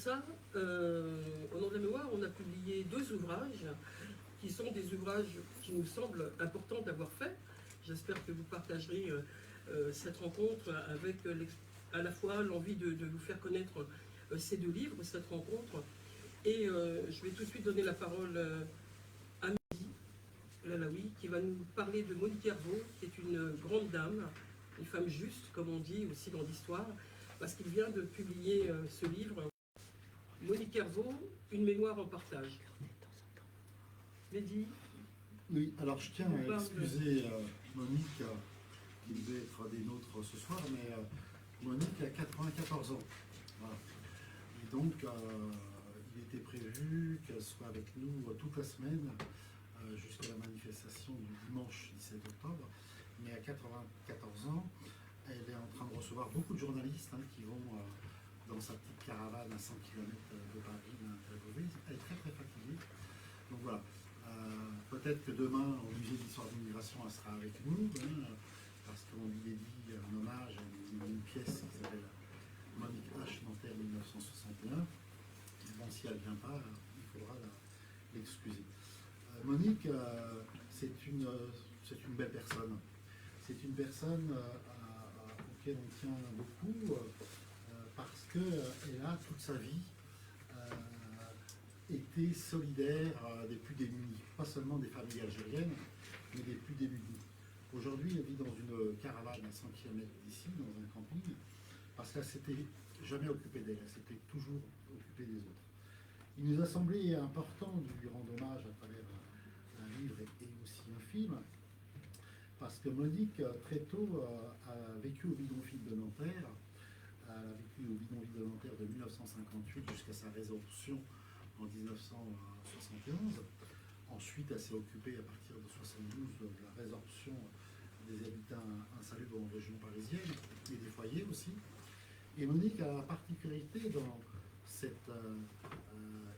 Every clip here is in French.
ça, au nom de la mémoire, on a publié 2 ouvrages qui sont des ouvrages qui nous semblent importants d'avoir fait. J'espère que vous partagerez cette rencontre avec à la fois l'envie de vous faire connaître ces 2 livres, cette rencontre. Et je vais tout de suite donner la parole à Mehdi Lalaoui, qui va nous parler de Monique Hervaux, qui est une grande dame, une femme juste, comme on dit, aussi dans l'histoire, parce qu'il vient de publier ce livre, Monique Hervaux, une mémoire en partage. Mehdi. Oui, alors je tiens à excuser Monique, qui devait être des nôtres ce soir, mais Monique a 94 ans. Voilà. Et donc, il était prévu qu'elle soit avec nous toute la semaine, jusqu'à la manifestation du dimanche 17 octobre. Mais à 94 ans, elle est en train de recevoir beaucoup de journalistes qui vont dans sa petite caravane à 100 km de Paris. Elle est très très fatiguée. Donc voilà. Peut-être que demain, au musée d'histoire de l'immigration, elle sera avec nous, parce qu'on lui dédie un hommage à une pièce qui s'appelle Monique H. Nanterre 1961. Bon, si elle ne vient pas, il faudra l'excuser. Monique, c'est une belle personne. C'est une personne auquel on tient beaucoup, parce qu'elle a toute sa vie été solidaire des plus démunis, pas seulement des familles algériennes, mais des plus démunis. Aujourd'hui, elle vit dans une caravane à 100 km d'ici, dans un camping, parce qu'elle s'était jamais occupée d'elle, elle s'était toujours occupée des autres. Il nous a semblé important de lui rendre hommage à travers un livre et aussi un film, parce que Monique, très tôt, a vécu au bidonville de Nanterre. Elle a vécu au bidonville de Nanterre de 1958 jusqu'à sa résorption en 1971. Ensuite, elle s'est occupée à partir de 1972 de la résorption des habitats insalubres en région parisienne et des foyers aussi. Et Monique a la particularité dans cette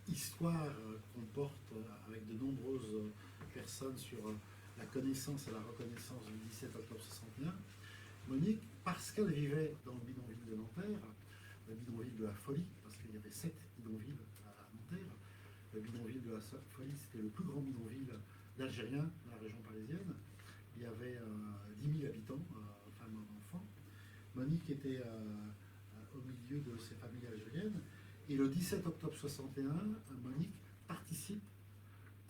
histoire qu'on porte avec de nombreuses personnes sur la connaissance et la reconnaissance du 17 octobre 61. Monique, parce qu'elle vivait dans le bidonville de Nanterre, le bidonville de la folie, parce qu'il y avait 7 bidonvilles à Nanterre. Le bidonville de la folie, c'était le plus grand bidonville d'Algériens de la région parisienne. Il y avait 10 000 habitants, femmes et enfants. Monique était au milieu de ces familles algériennes. Et le 17 octobre 61, Monique participe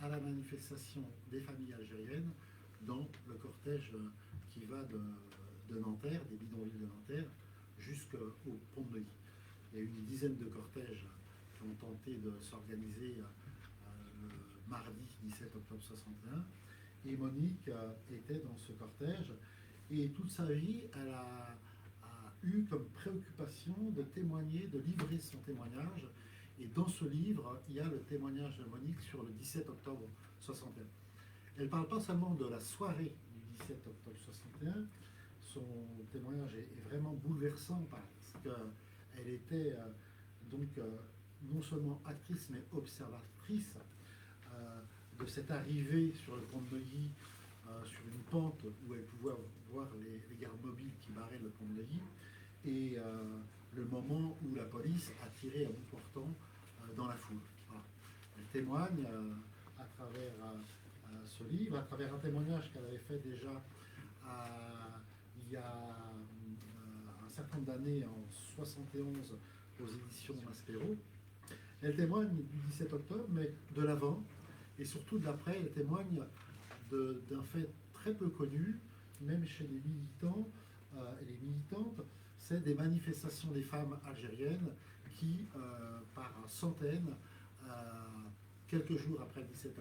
à la manifestation des familles algériennes dans le cortège qui va de Nanterre, des bidonvilles de Nanterre, jusqu'au pont de Neuilly. Il y a eu une dizaine de cortèges qui ont tenté de s'organiser le mardi 17 octobre 61. Et Monique était dans ce cortège. Et toute sa vie, elle a eu comme préoccupation de témoigner, de livrer son témoignage. Et dans ce livre, il y a le témoignage de Monique sur le 17 octobre 61. Elle ne parle pas seulement de la soirée du 17 octobre 61, son témoignage est vraiment bouleversant parce qu'elle était non seulement actrice mais observatrice de cette arrivée sur le pont de Neuilly, sur une pente où elle pouvait voir les gardes mobiles qui barraient le pont de Neuilly, et le moment où la police a tiré à bout portant dans la foule. Voilà. Elle témoigne à travers ce livre, à travers un témoignage qu'elle avait fait déjà il y a un certain nombre d'années, en 71, aux éditions Maspero. Elle témoigne du 17 octobre, mais de l'avant, et surtout de l'après. Elle témoigne d'un fait très peu connu, même chez les militants et les militantes, c'est des manifestations des femmes algériennes qui, par centaines, quelques jours après le 17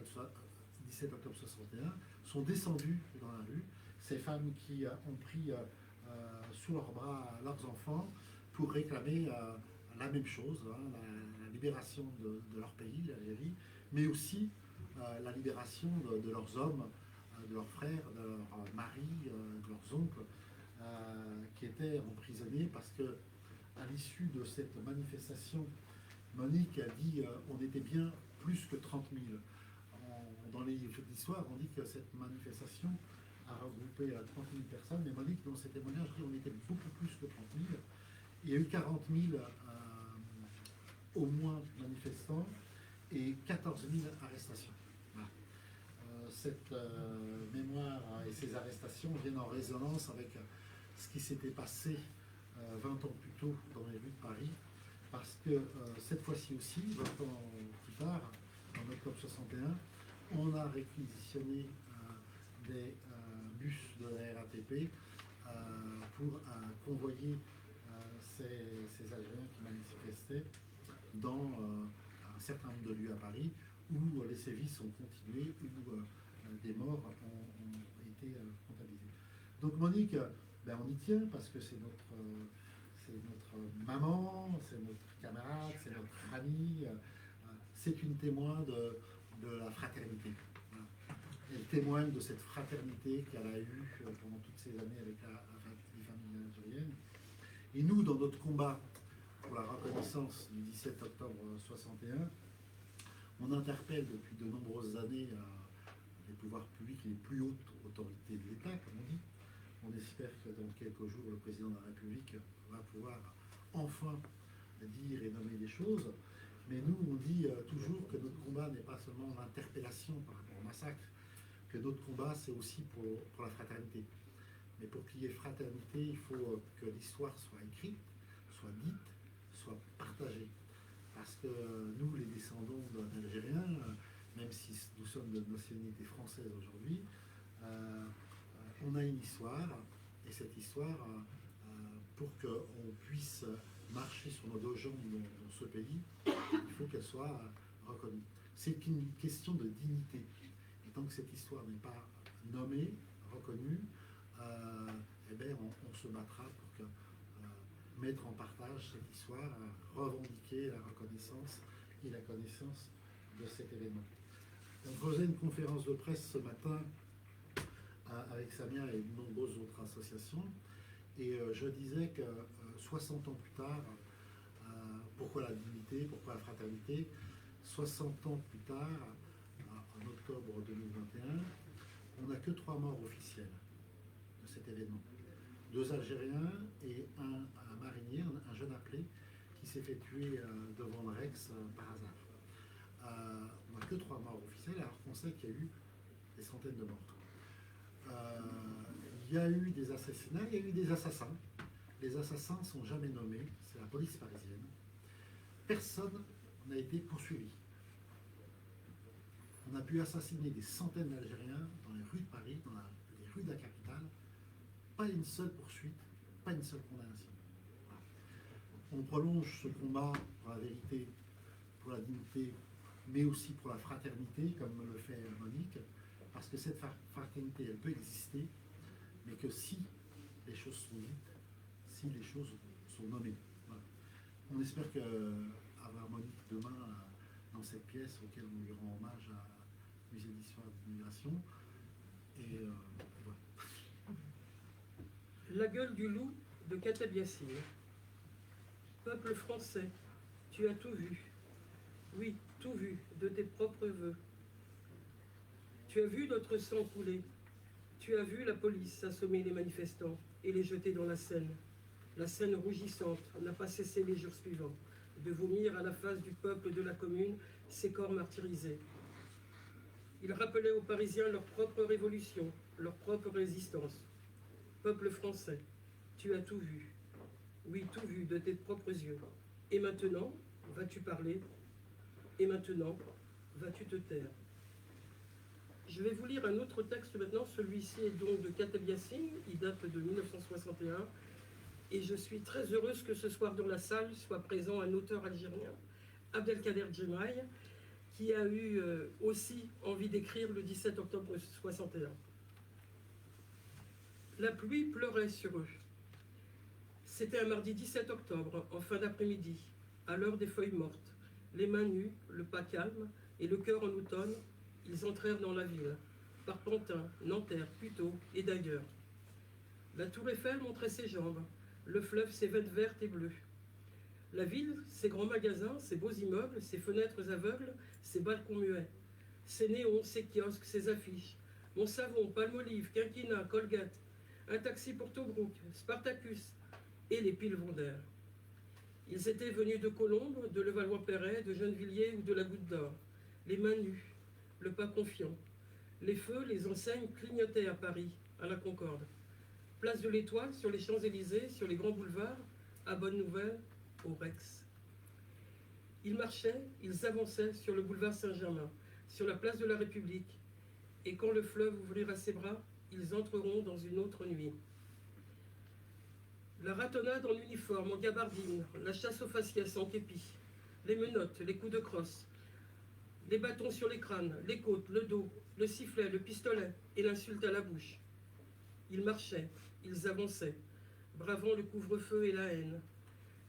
octobre 61, sont descendues dans la rue. Ces femmes qui ont pris sous leurs bras leurs enfants pour réclamer la même chose, la libération de leur pays, l'Algérie, mais aussi la libération de leurs hommes, de leurs frères, de leurs maris, de leurs oncles, qui étaient emprisonnés parce que, à l'issue de cette manifestation, Monique a dit on était bien plus que 30 000. Dans les livres d'histoire, on dit que cette manifestation a regroupé 30 000 personnes, mais Monique, dans ses témoignages, dit on était beaucoup plus que 30 000. Il y a eu 40 000 au moins manifestants et 14 000 arrestations. Voilà. Cette mémoire et ces arrestations viennent en résonance avec ce qui s'était passé 20 ans plus tôt dans les rues de Paris, parce que cette fois-ci aussi, 20 ans plus tard, en octobre 61, on a réquisitionné des bus de la RATP pour convoyer ces Algériens qui manifestaient dans un certain nombre de lieux à Paris où les sévices ont continué, où des morts ont été comptabilisés. Donc Monique, ben on y tient parce que c'est notre maman, c'est notre camarade, c'est notre amie, c'est une témoin de la fraternité. Voilà. Elle témoigne de cette fraternité qu'elle a eue pendant toutes ces années avec les familles algériennes. Et nous, dans notre combat pour la reconnaissance du 17 octobre 61, on interpelle depuis de nombreuses années les pouvoirs publics, les plus hautes autorités de l'État, comme on dit. On espère que dans quelques jours, le président de la République va pouvoir enfin dire et nommer des choses. Mais nous, on dit toujours que notre combat n'est pas seulement l'interpellation par rapport au massacre, que notre combat, c'est aussi pour la fraternité. Mais pour qu'il y ait fraternité, il faut que l'histoire soit écrite, soit dite, soit partagée. Parce que nous, les descendants d'Algériens, même si nous sommes de nationalité française aujourd'hui, on a une histoire, et cette histoire, pour qu'on puisse marcher sur nos deux jambes dans ce pays, il faut qu'elle soit reconnue. C'est une question de dignité. Et tant que cette histoire n'est pas nommée, reconnue, eh bien, on se battra pour mettre en partage cette histoire, revendiquer la reconnaissance et la connaissance de cet événement. On faisait une conférence de presse ce matin avec Samia et de nombreuses autres associations, et je disais que 60 ans plus tard, pourquoi la dignité, pourquoi la fraternité, 60 ans plus tard, en octobre 2021, on n'a que 3 morts officiels de cet événement. 2 Algériens et un marinier, un jeune appelé, qui s'est fait tuer devant le Rex par hasard. On n'a que 3 morts officiels, alors qu'on sait qu'il y a eu des centaines de morts. Il y a eu des assassinats, il y a eu des assassins. Les assassins ne sont jamais nommés, c'est la police parisienne. Personne n'a été poursuivi. On a pu assassiner des centaines d'Algériens dans les rues de Paris, dans les rues de la capitale. Pas une seule poursuite, pas une seule condamnation. Voilà. On prolonge ce combat pour la vérité, pour la dignité, mais aussi pour la fraternité, comme le fait Monique, parce que cette fraternité, elle peut exister, mais que si les choses sont dites, si les choses sont nommées. Voilà. On espère qu'avoir Monique demain dans cette pièce auquel on lui rend hommage à Musée d'Histoire de l'Immigration. Et voilà. La gueule du loup de Kateb Yassine. Peuple français, tu as tout vu. Oui, tout vu, de tes propres voeux. Tu as vu notre sang couler. Tu as vu la police assommer les manifestants et les jeter dans la Seine. La Seine rougissante n'a pas cessé les jours suivants de vomir à la face du peuple de la commune ses corps martyrisés. Ils rappelaient aux Parisiens leur propre révolution, leur propre résistance. Peuple français, tu as tout vu. Oui, tout vu de tes propres yeux. Et maintenant, vas-tu parler? Et maintenant, vas-tu te taire? Je vais vous lire un autre texte maintenant. Celui-ci est donc de Kateb Yassine. Il date de 1961. Et je suis très heureuse que ce soir dans la salle soit présent un auteur algérien, Abdelkader Djemaï, qui a eu aussi envie d'écrire le 17 octobre 61. La pluie pleurait sur eux. C'était un mardi 17 octobre, en fin d'après-midi, à l'heure des feuilles mortes. Les mains nues, le pas calme et le cœur en automne, ils entrèrent dans la ville, par Pantin, Nanterre, Puteaux et d'ailleurs. La tour Eiffel montrait ses jambes, le fleuve ses veines vertes et bleues. La ville, ses grands magasins, ses beaux immeubles, ses fenêtres aveugles, ses balcons muets, ses néons, ses kiosques, ses affiches, Mon Savon, Palmolive, Quinquina, Colgate, un taxi pour Tobruk, Spartacus et les piles Vendeur. Ils étaient venus de Colombes, de Levallois-Perret, de Gennevilliers ou de la Goutte d'Or, les mains nues, le pas confiant. Les feux, les enseignes clignotaient à Paris, à la Concorde. Place de l'Étoile, sur les Champs-Élysées, sur les grands boulevards, à Bonne Nouvelle, au Rex. Ils marchaient, ils avançaient sur le boulevard Saint-Germain, sur la place de la République, et quand le fleuve ouvrira ses bras, ils entreront dans une autre nuit. La ratonnade en uniforme, en gabardine, la chasse aux faciès en képi, les menottes, les coups de crosse, les bâtons sur les crânes, les côtes, le dos, le sifflet, le pistolet et l'insulte à la bouche. Ils marchaient, ils avançaient, bravant le couvre-feu et la haine.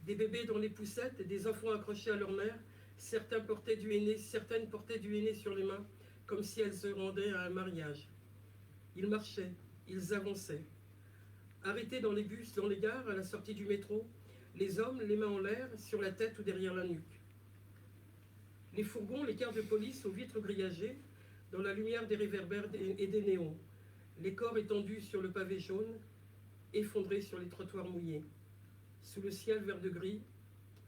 Des bébés dans les poussettes et des enfants accrochés à leur mère, certaines portaient du henné sur les mains, comme si elles se rendaient à un mariage. Ils marchaient, ils avançaient. Arrêtés dans les bus, dans les gares, à la sortie du métro, les hommes, les mains en l'air, sur la tête ou derrière la nuque. Les fourgons, les cars de police aux vitres grillagées, dans la lumière des réverbères et des néons. Les corps étendus sur le pavé jaune, effondrés sur les trottoirs mouillés. Sous le ciel vert de gris,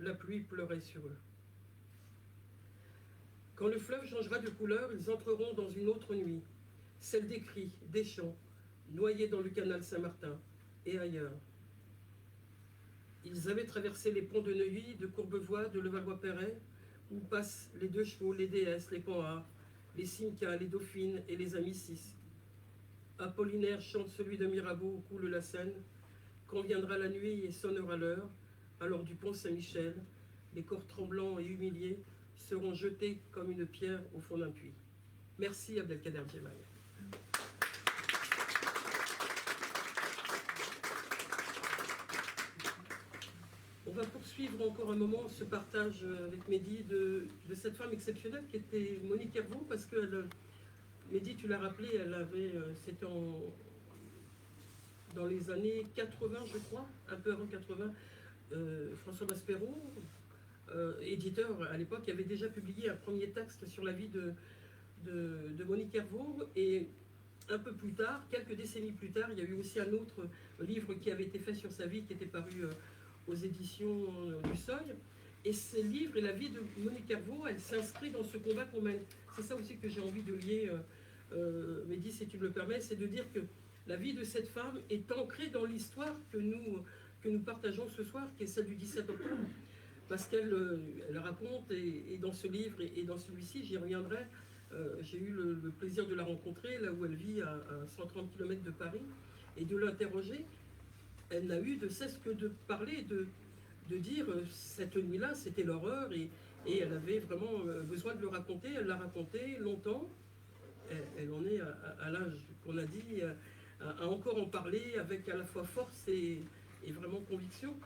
la pluie pleurait sur eux. Quand le fleuve changera de couleur, ils entreront dans une autre nuit, celle des cris, des chants, noyés dans le canal Saint-Martin et ailleurs. Ils avaient traversé les ponts de Neuilly, de Courbevoie, de Levallois-Perret, où passent les deux chevaux, les déesses, les panhards, les Simca, les dauphines et les amicis. Apollinaire chante celui de Mirabeau où coule la Seine. Quand viendra la nuit et sonnera l'heure, alors du pont Saint-Michel, les corps tremblants et humiliés seront jetés comme une pierre au fond d'un puits. Merci Abdelkader Djemal. On va poursuivre encore un moment ce partage avec Mehdi de cette femme exceptionnelle qui était Monique Hervaux, parce que Mehdi, tu l'as rappelé, elle avait, c'était dans les années 80, je crois, un peu avant 80, François Maspero, éditeur à l'époque, avait déjà publié un premier texte sur la vie de Monique Hervaux, et un peu plus tard, quelques décennies plus tard, il y a eu aussi un autre livre qui avait été fait sur sa vie, qui était paru aux éditions du Seuil. Et ce livre et la vie de Monique Hervaux, elle s'inscrit dans ce combat qu'on mène. C'est ça aussi que j'ai envie de lier, Mehdi, si tu me le permets, c'est de dire que la vie de cette femme est ancrée dans l'histoire que nous partageons ce soir, qui est celle du 17 octobre. Parce qu'elle raconte, et dans ce livre et dans celui-ci, j'y reviendrai, j'ai eu le plaisir de la rencontrer, là où elle vit à 130 km de Paris, et de l'interroger. Elle n'a eu de cesse que de parler, de dire cette nuit-là, c'était l'horreur, et elle avait vraiment besoin de le raconter. Elle l'a raconté longtemps. Elle en est à l'âge qu'on a dit, à encore en parler avec à la fois force et vraiment conviction,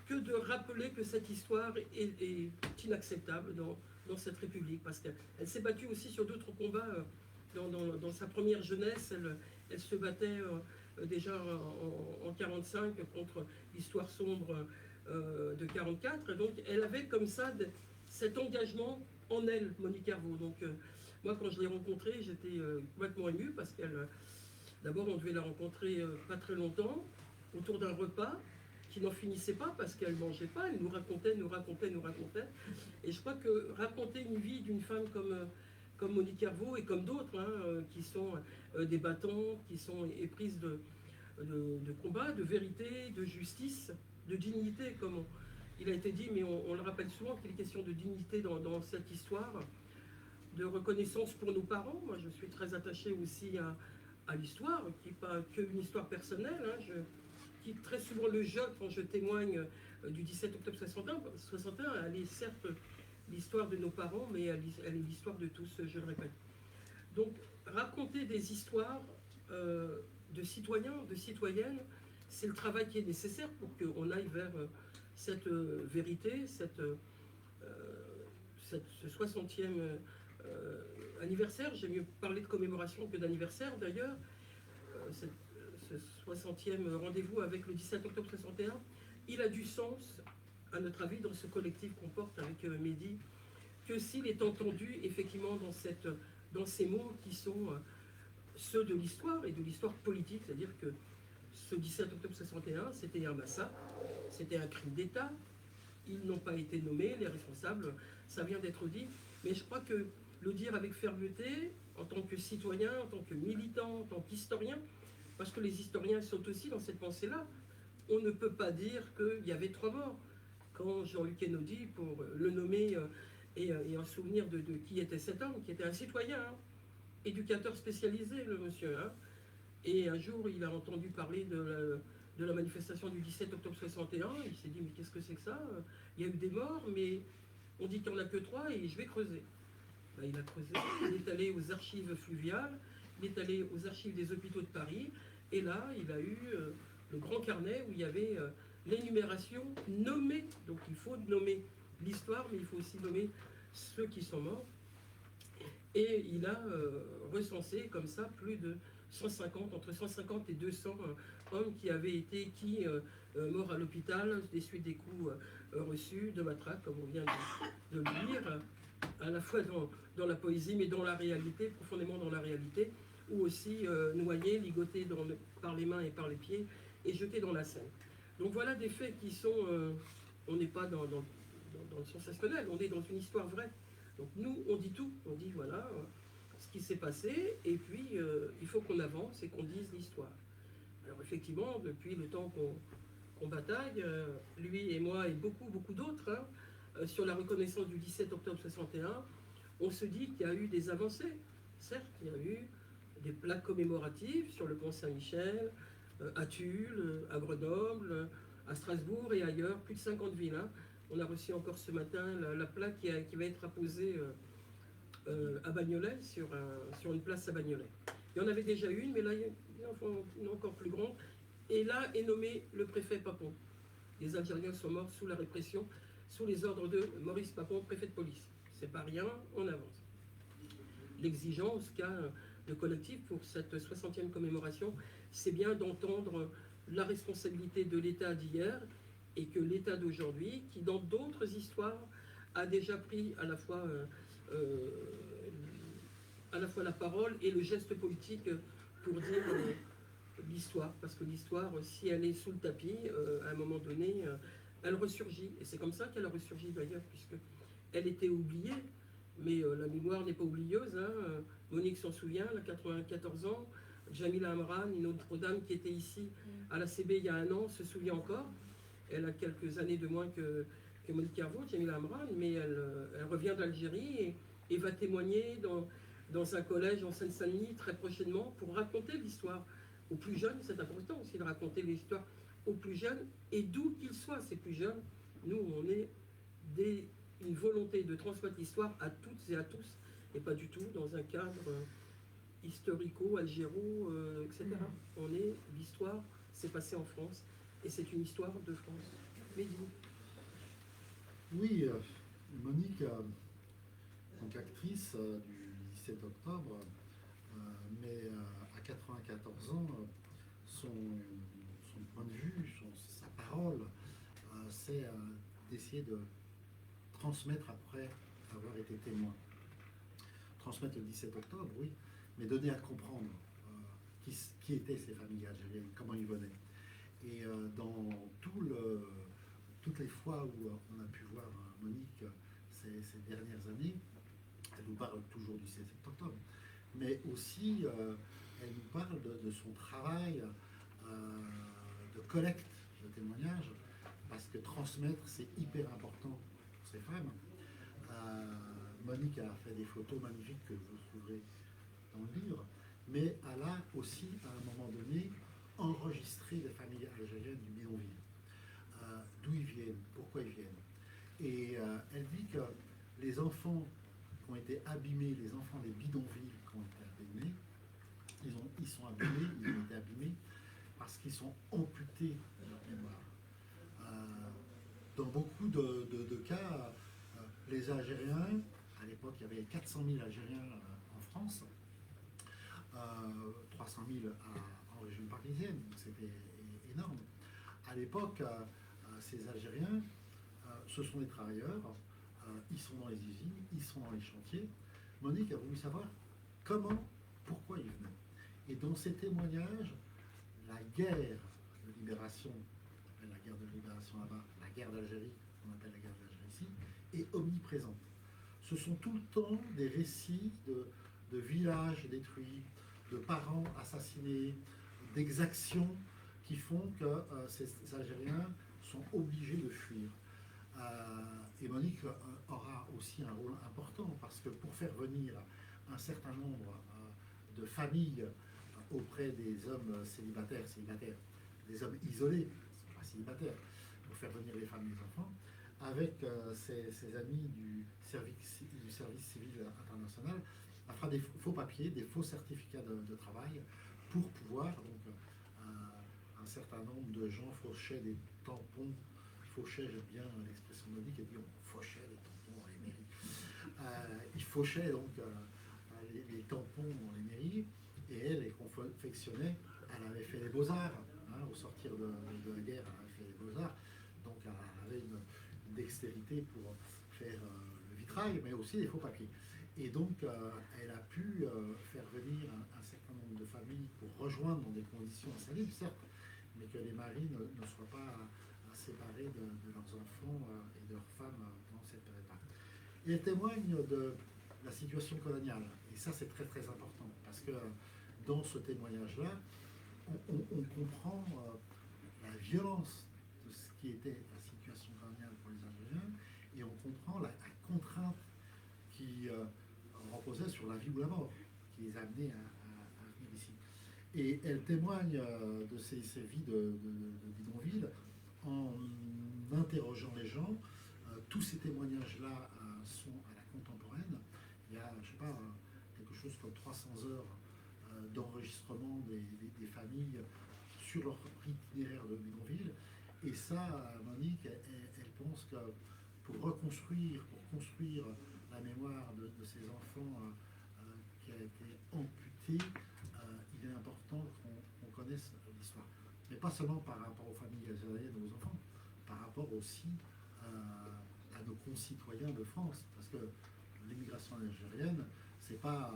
que de rappeler que cette histoire est inacceptable dans cette République, parce qu'elle s'est battue aussi sur d'autres combats. Dans sa première jeunesse, elle se battait déjà en 1945 contre l'histoire sombre de 1944. Et donc elle avait comme ça cet engagement en elle, Monique Hervaux. Donc moi, quand je l'ai rencontrée, j'étais complètement émue, parce qu'elle, d'abord, on devait la rencontrer pas très longtemps, autour d'un repas qui n'en finissait pas parce qu'elle ne mangeait pas, elle nous racontait. Et je crois que raconter une vie d'une femme comme Monique Hervaux, et comme d'autres, qui sont des battants, qui sont éprises de combat, de vérité, de justice, de dignité, comme il a été dit, mais on le rappelle souvent qu'il est question de dignité dans cette histoire, de reconnaissance pour nos parents. Moi, je suis très attachée aussi à l'histoire, qui n'est pas qu'une histoire personnelle. Je quitte très souvent le jeu quand je témoigne du 17 octobre 61. Elle est certes l'histoire de nos parents, mais elle est l'histoire de tous, je le répète. Donc, raconter des histoires de citoyens, de citoyennes, c'est le travail qui est nécessaire pour qu'on aille vers cette vérité, ce 60e anniversaire. J'ai mieux parlé de commémoration que d'anniversaire d'ailleurs. Ce 60e rendez-vous avec le 17 octobre 61, il a du sens, à notre avis, dans ce collectif qu'on porte avec Mehdi, que s'il est entendu effectivement dans ces mots qui sont ceux de l'histoire et de l'histoire politique, c'est-à-dire que ce 17 octobre 61, c'était un massacre, c'était un crime d'État, ils n'ont pas été nommés, les responsables, ça vient d'être dit. Mais je crois que le dire avec fermeté, en tant que citoyen, en tant que militant, en tant qu'historien, parce que les historiens sont aussi dans cette pensée-là, on ne peut pas dire qu'il y avait 3 morts. Quand Jean-Luc Einaudi, pour le nommer et en souvenir de qui était cet homme, qui était un citoyen, hein, éducateur spécialisé, le monsieur. Hein, et un jour, il a entendu parler de la manifestation du 17 octobre 61. Il s'est dit, mais qu'est-ce que c'est que ça? Il y a eu des morts, mais on dit qu'il n'y en a que 3 et je vais creuser. Ben, il a creusé, il est allé aux archives fluviales, il est allé aux archives des hôpitaux de Paris, et là, il a eu le grand carnet où il y avait l'énumération nommée. Donc il faut nommer l'histoire, mais il faut aussi nommer ceux qui sont morts. Et il a recensé comme ça plus de 150, entre 150 et 200 hommes qui avaient été morts à l'hôpital des suites des coups reçus de matraque, comme on vient de le lire, à la fois dans la poésie, mais dans la réalité, profondément dans la réalité, ou aussi noyés, ligotés par les mains et par les pieds, et jetés dans la Seine. Donc voilà des faits qui sont... on n'est pas dans le sensationnel, on est dans une histoire vraie. Donc nous, on dit tout, on dit voilà ce qui s'est passé, et puis il faut qu'on avance et qu'on dise l'histoire. Alors effectivement, depuis le temps qu'on bataille, lui et moi et beaucoup d'autres, hein, sur la reconnaissance du 17 octobre 61, on se dit qu'il y a eu des avancées. Certes, il y a eu des plaques commémoratives sur le pont Saint-Michel, à Tulle, à Grenoble, à Strasbourg et ailleurs, plus de 50 villes. Hein. On a reçu encore ce matin la plaque qui va être apposée à Bagnolet, sur une place à Bagnolet. Il y en avait déjà une, mais là, il y en a une encore plus grande. Et là est nommé le préfet Papon. Les Algériens sont morts sous la répression, sous les ordres de Maurice Papon, préfet de police. C'est pas rien, on avance. L'exigence qu'a le collectif pour cette 60e commémoration, c'est bien d'entendre la responsabilité de l'État d'hier et que l'État d'aujourd'hui, qui dans d'autres histoires a déjà pris à la fois la parole et le geste politique pour dire l'histoire, parce que l'histoire, si elle est sous le tapis, à un moment donné, elle ressurgit. Et c'est comme ça qu'elle a ressurgi d'ailleurs, puisque elle était oubliée, mais la mémoire n'est pas oublieuse. Hein. Monique s'en souvient, elle a 94 ans. Jamila Amran, une autre dame qui était ici à la CB il y a 1 an, se souvient encore. Elle a quelques années de moins que Monique Carvaux, Jamila Amran, mais elle revient d'Algérie et va témoigner dans un collège en Seine-Saint-Denis très prochainement pour raconter l'histoire aux plus jeunes. C'est important aussi de raconter l'histoire aux plus jeunes et d'où qu'ils soient, ces plus jeunes. Nous, on est une volonté de transmettre l'histoire à toutes et à tous et pas du tout dans un cadre historico, algéro, etc. On est l'histoire, c'est passé en France et c'est une histoire de France. Mais dis-nous. Oui, Monique, donc actrice du 17 octobre, mais à 94 ans, son point de vue, sa parole, c'est d'essayer de transmettre après avoir été témoin. Transmettre le 17 octobre, oui, mais donner à comprendre qui étaient ces familles algériennes, comment ils venaient. Et dans toutes les fois où on a pu voir Monique ces dernières années, elle nous parle toujours du 17 octobre, mais aussi elle nous parle de son travail de collecte de témoignages, parce que transmettre, c'est hyper important pour ces femmes. Monique a fait des photos magnifiques que vous trouverez dans le livre, mais elle a aussi, à un moment donné, enregistré les familles algériennes du bidonville. D'où ils viennent, pourquoi ils viennent. Et elle dit que les enfants qui ont été abîmés, les enfants des bidonvilles qui ont été abîmés, ils sont abîmés, ils ont été abîmés parce qu'ils sont amputés de leur mémoire. Dans beaucoup de cas, les Algériens, à l'époque il y avait 400 000 Algériens en France, 300 000 en région parisienne, donc c'était énorme. À l'époque, ces Algériens, ce sont des travailleurs, ils sont dans les usines, ils sont dans les chantiers. Monique a voulu savoir comment, pourquoi ils venaient. Et dans ces témoignages, la guerre de libération, on appelle la guerre de libération là-bas, la guerre d'Algérie qu'on appelle la guerre d'Algérie ici, est omniprésente. Ce sont tout le temps des récits de villages détruits, de parents assassinés, d'exactions qui font que ces Algériens sont obligés de fuir. Et Monique aura aussi un rôle important parce que pour faire venir un certain nombre de familles auprès des hommes célibataires, des hommes isolés, pas célibataires, pour faire venir les femmes et les enfants, avec ses amis du service civil international, elle fera des faux papiers, des faux certificats de travail pour pouvoir, donc, un certain nombre de gens fauchaient des tampons, fauchaient, j'aime bien l'expression Monique, elle dit on fauchait les tampons dans les mairies. Ils fauchaient donc les tampons dans les mairies, et elle les confectionnait. Elle avait fait les beaux-arts, hein, au sortir de la guerre, elle avait fait les beaux-arts, donc elle avait une dextérité pour faire le vitrail, mais aussi les faux papiers. Et donc, elle a pu faire venir un certain nombre de familles pour rejoindre dans des conditions insalubres, certes, mais que les maris ne soient pas séparés de leurs enfants et de leurs femmes dans cette période-là. Et elle témoigne de la situation coloniale. Et ça, c'est très très important, parce que dans ce témoignage-là, on comprend la violence de ce qui était la situation coloniale pour les Algériens, et on comprend la contrainte qui reposait sur la vie ou la mort, qui les a amenés à venir ici. Et elle témoigne de ces vies de bidonville en interrogeant les gens. Tous ces témoignages-là sont à la contemporaine. Il y a, je ne sais pas, quelque chose comme 300 heures d'enregistrement des familles sur leur itinéraire de bidonville. Et ça, Monique, elle pense que pour construire la mémoire de ces enfants qui a été amputée, il est important qu'on connaisse l'histoire. Mais pas seulement par rapport aux familles algériennes ou aux enfants, par rapport aussi à nos concitoyens de France. Parce que l'immigration algérienne, c'est pas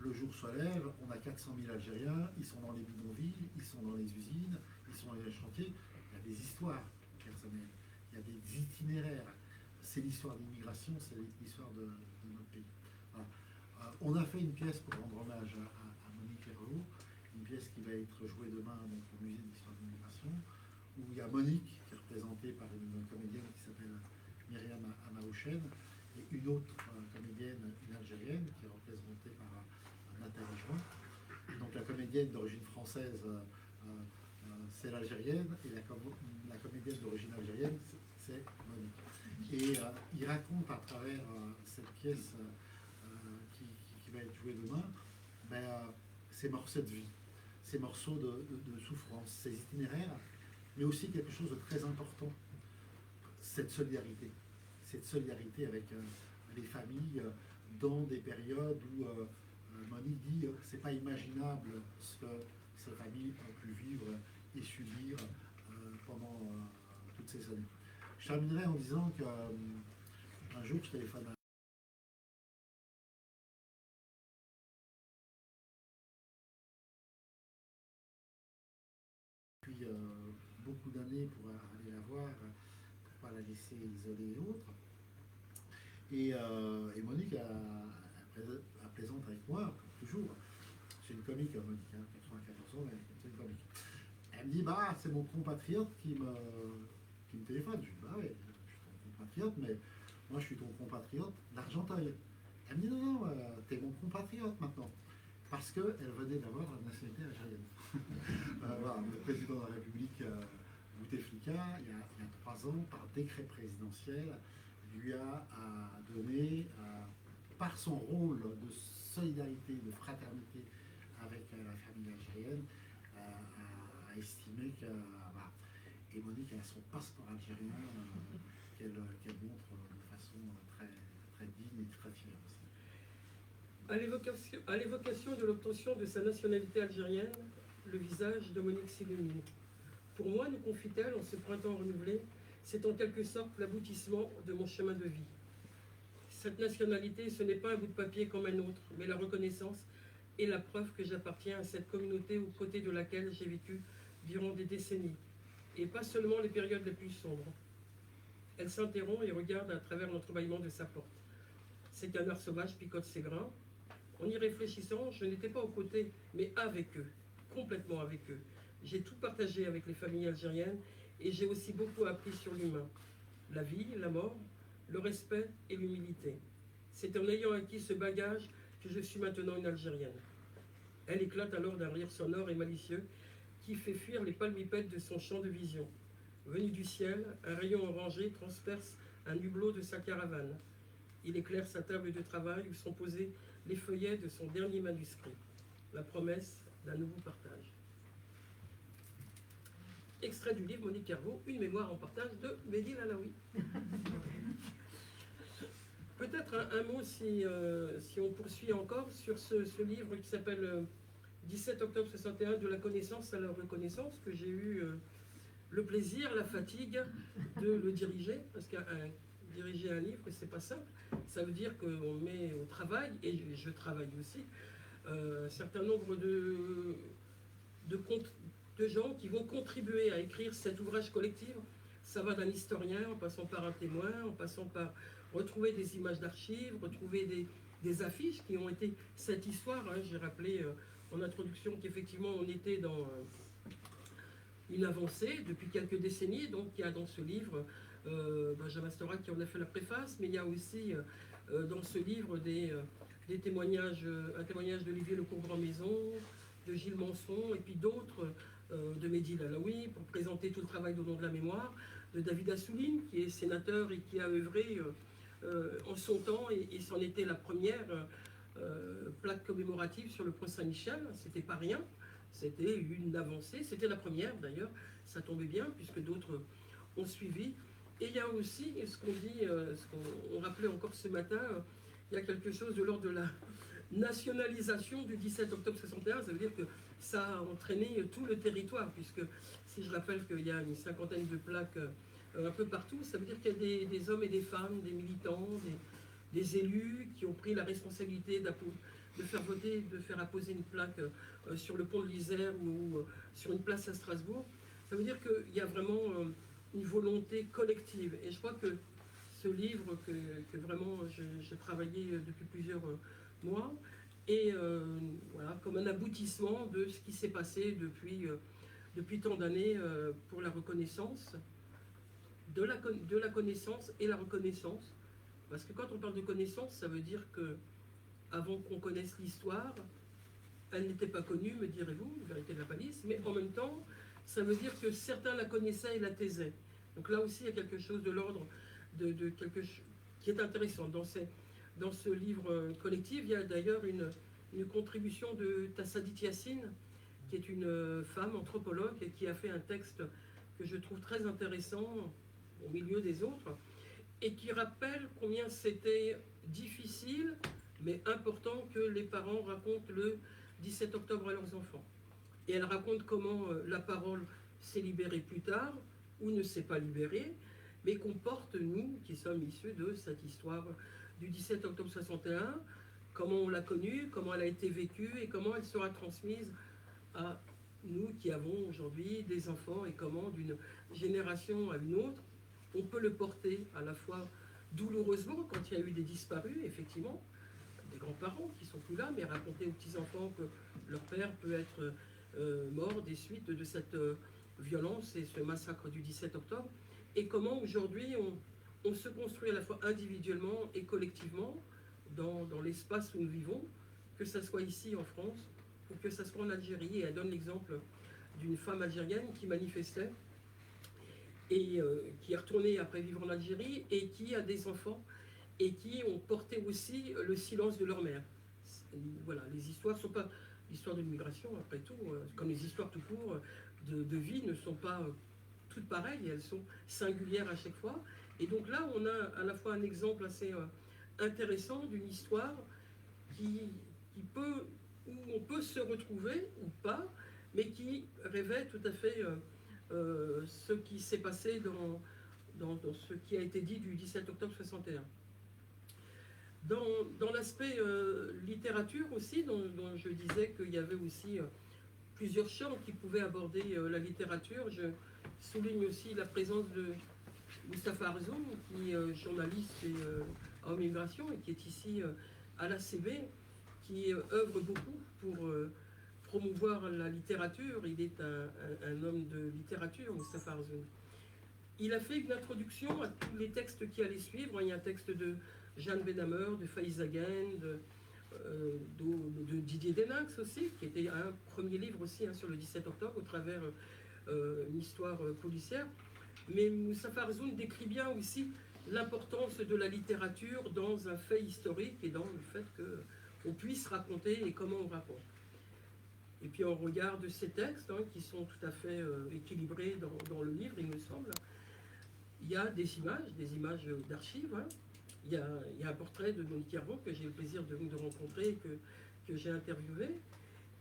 le jour se lève, on a 400 000 Algériens, ils sont dans les bidonvilles, ils sont dans les usines, ils sont dans les chantiers. Il y a des histoires personnelles, il y a des itinéraires. C'est l'histoire d'immigration, c'est l'histoire de notre pays. Voilà. On a fait une pièce pour rendre hommage à Monique Herlot, une pièce qui va être jouée demain donc, au musée d'histoire de l'immigration, où il y a Monique, qui est représentée par une comédienne qui s'appelle Myriam Amaouchen, et une autre comédienne, une Algérienne, qui est représentée par Nathalie Join. Donc la comédienne d'origine française, c'est l'Algérienne, et la comédienne d'origine algérienne, c'est Monique. Et il raconte à travers cette pièce qui va être jouée demain, ces morceaux de vie, ces morceaux de souffrance, ces itinéraires, mais aussi quelque chose de très important, cette solidarité avec les familles dans des périodes où Monique dit c'est pas imaginable ce que ces familles ont pu vivre et subir pendant toutes ces années. Je terminerai en disant qu'un jour je téléphone à depuis beaucoup d'années pour aller la voir, pour ne pas la laisser isolée et autres. Et Monique a plaisante avec moi, comme toujours. C'est une comique, Monique, hein, 94 ans, mais c'est une comique. Elle me dit, c'est mon compatriote qui me téléphone. Je dis, ouais, je suis ton compatriote, mais moi je suis ton compatriote d'Argenteuil. Elle me dit, non, t'es mon compatriote maintenant. Parce qu'elle venait d'avoir la nationalité algérienne. Voilà, le président de la République, Bouteflika, il y a 3 ans, par décret présidentiel, lui a donné, par son rôle de solidarité, de fraternité avec la famille algérienne, a estimé que... et Monique a son passeport algérien qu'elle montre de façon très, très digne et très fière aussi. À l'évocation de l'obtention de sa nationalité algérienne, le visage de Monique s'illumine. Pour moi, nous confie-t-elle en ce printemps renouvelé, c'est en quelque sorte l'aboutissement de mon chemin de vie. Cette nationalité, ce n'est pas un bout de papier comme un autre, mais la reconnaissance et la preuve que j'appartiens à cette communauté aux côtés de laquelle j'ai vécu durant des décennies, et pas seulement les périodes les plus sombres. Elle s'interrompt et regarde à travers l'entrebâillement de sa porte. Ces canards sauvages picotent ses grains. En y réfléchissant, je n'étais pas aux côtés, mais avec eux, complètement avec eux. J'ai tout partagé avec les familles algériennes et j'ai aussi beaucoup appris sur l'humain. La vie, la mort, le respect et l'humilité. C'est en ayant acquis ce bagage que je suis maintenant une Algérienne. Elle éclate alors d'un rire sonore et malicieux qui fait fuir les palmipèdes de son champ de vision. Venu du ciel, un rayon orangé transperce un hublot de sa caravane. Il éclaire sa table de travail où sont posés les feuillets de son dernier manuscrit, la promesse d'un nouveau partage. Extrait du livre Monique Herveau, Une mémoire en partage de Mehdi Lalaoui. Peut-être un mot si on poursuit encore sur ce livre qui s'appelle 17 octobre 61, de la connaissance à la reconnaissance, que j'ai eu le plaisir, la fatigue de le diriger, parce que diriger un livre, c'est pas simple. Ça veut dire qu'on met au travail, et je travaille aussi, un certain nombre de gens qui vont contribuer à écrire cet ouvrage collectif. Ça va d'un historien, en passant par un témoin, en passant par retrouver des images d'archives, retrouver des affiches qui ont été cette histoire. Hein. J'ai rappelé en introduction qu'effectivement on était dans une avancée depuis quelques décennies. Donc il y a dans ce livre Benjamin Stora qui en a fait la préface, mais il y a aussi dans ce livre des témoignages, un témoignage d'Olivier Lecourt-Grand-Maison, de Gilles Manson, et puis d'autres, de Mehdi Lalaoui, pour présenter tout le travail au nom de la mémoire, de David Assouline, qui est sénateur et qui a œuvré en son temps, et c'en était la première plaque commémorative sur le pont Saint-Michel. C'était pas rien, c'était une avancée, c'était la première d'ailleurs, ça tombait bien, puisque d'autres ont suivi. Et il y a aussi ce qu'on dit, ce qu'on rappelait encore ce matin, il y a quelque chose de l'ordre de la nationalisation du 17 octobre 61, ça veut dire que ça a entraîné tout le territoire, puisque si je rappelle qu'il y a une cinquantaine de plaques un peu partout, ça veut dire qu'il y a des hommes et des femmes, des militants, des élus qui ont pris la responsabilité de faire voter, de faire apposer une plaque sur le pont de l'Isère ou sur une place à Strasbourg. Ça veut dire qu'il y a vraiment une volonté collective. Et je crois que ce livre que vraiment j'ai travaillé depuis plusieurs mois, et voilà, comme un aboutissement de ce qui s'est passé depuis tant d'années pour la reconnaissance, de la connaissance et la reconnaissance. Parce que quand on parle de connaissance, ça veut dire que avant qu'on connaisse l'histoire, elle n'était pas connue, me direz-vous, la vérité de la palisse, mais en même temps, ça veut dire que certains la connaissaient et la taisaient. Donc là aussi, il y a quelque chose de l'ordre de quelque chose qui est intéressant. Dans ce livre collectif, il y a d'ailleurs une contribution de Tassadit Yassine, qui est une femme anthropologue et qui a fait un texte que je trouve très intéressant au milieu des autres, et qui rappelle combien c'était difficile, mais important, que les parents racontent le 17 octobre à leurs enfants. Et elle raconte comment la parole s'est libérée plus tard, ou ne s'est pas libérée, mais qu'on porte, nous, qui sommes issus de cette histoire du 17 octobre 61, comment on l'a connue, comment elle a été vécue, et comment elle sera transmise à nous qui avons aujourd'hui des enfants, et comment d'une génération à une autre, on peut le porter à la fois douloureusement, quand il y a eu des disparus, effectivement, des grands-parents qui sont plus là, mais raconter aux petits-enfants que leur père peut être mort des suites de cette violence et ce massacre du 17 octobre, et comment aujourd'hui on se construit à la fois individuellement et collectivement dans l'espace où nous vivons, que ce soit ici en France ou que ce soit en Algérie. Et elle donne l'exemple d'une femme algérienne qui manifestait et qui est retournée après vivre en Algérie et qui a des enfants et qui ont porté aussi le silence de leur mère. Voilà, les histoires ne sont pas l'histoire de l'immigration, après tout, comme les histoires tout court de vie ne sont pas toutes pareilles, elles sont singulières à chaque fois. Et donc là, on a à la fois un exemple assez intéressant d'une histoire qui peut, où on peut se retrouver ou pas, mais qui révèle tout à fait ce qui s'est passé dans ce qui a été dit du 17 octobre 61. Dans l'aspect littérature aussi, dont je disais qu'il y avait aussi plusieurs champs qui pouvaient aborder la littérature, je souligne aussi la présence Mustapha Arzoum, qui est journaliste et en migration et qui est ici à l'ACB, qui œuvre beaucoup pour promouvoir la littérature. Il est un homme de littérature, Mustapha Arzoum. Il a fait une introduction à tous les textes qui allaient suivre. Il y a un texte de Jeanne Benhammer, de Faiza Gain, de Didier Deninx aussi, qui était un premier livre aussi sur le 17 octobre, au travers une histoire policière. Mais Mustapha Arzoum décrit bien aussi l'importance de la littérature dans un fait historique et dans le fait qu'on puisse raconter et comment on raconte. Et puis on regarde ces textes qui sont tout à fait équilibrés dans le livre, il me semble. Il y a des images d'archives. Il y a un portrait de Monique Herbeau que j'ai eu le plaisir de rencontrer et que j'ai interviewé.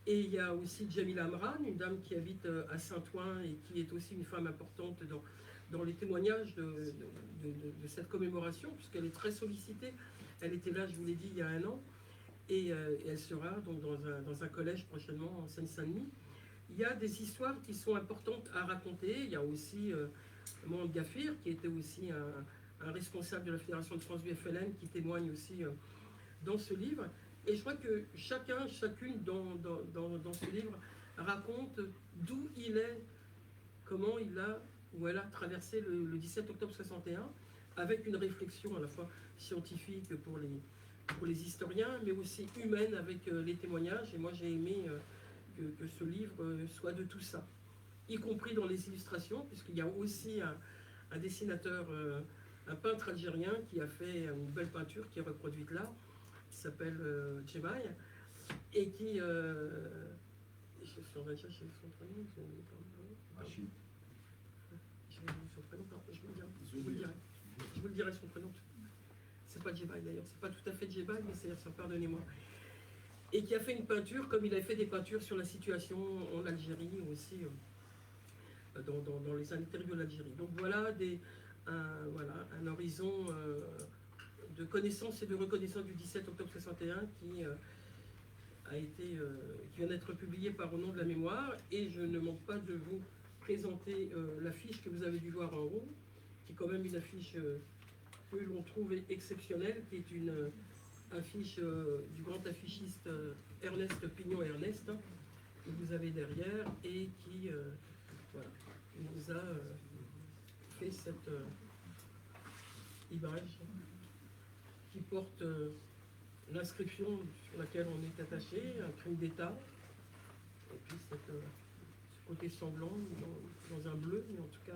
Et il y a aussi Jamila Amran, une dame qui habite à Saint-Ouen et qui est aussi une femme importante dans les témoignages de cette commémoration, puisqu'elle est très sollicitée. Elle était là, je vous l'ai dit, il y a un an. Et elle sera donc dans un collège prochainement en Seine-Saint-Denis. Il y a des histoires qui sont importantes à raconter. Il y a aussi Mohamed Gafir, qui était aussi un responsable de la Fédération de France du FLN, qui témoigne aussi dans ce livre. Et je crois que chacune dans ce livre raconte d'où il est, comment il a ou elle a traversé le 17 octobre 61, avec une réflexion à la fois scientifique pour les historiens, mais aussi humaine avec les témoignages. Et moi, j'ai aimé que ce livre soit de tout ça, y compris dans les illustrations, puisqu'il y a aussi un dessinateur, un peintre algérien qui a fait une belle peinture qui est reproduite là, qui s'appelle Djebaï, et qui... je suis en train de chercher son prénom. Rachid. Je vous le dirai son prénom. C'est pas Djebaï d'ailleurs, c'est pas tout à fait Djebaï, mais c'est ça, pardonnez-moi. Et qui a fait une peinture, comme il a fait des peintures sur la situation en Algérie aussi, dans les années terribles de l'Algérie. Donc voilà un horizon de connaissance et de reconnaissance du 17 octobre 61 qui vient d'être publié par Au nom de la mémoire. Et je ne manque pas de vous présenter l'affiche que vous avez dû voir en haut, qui est quand même une affiche que l'on trouve exceptionnelle, qui est une affiche du grand affichiste Ernest Pignon-Ernest, que vous avez derrière, et qui nous a fait cette image qui porte l'inscription sur laquelle on est attaché, un crime d'État, et puis ce côté sanglant dans un bleu, mais en tout cas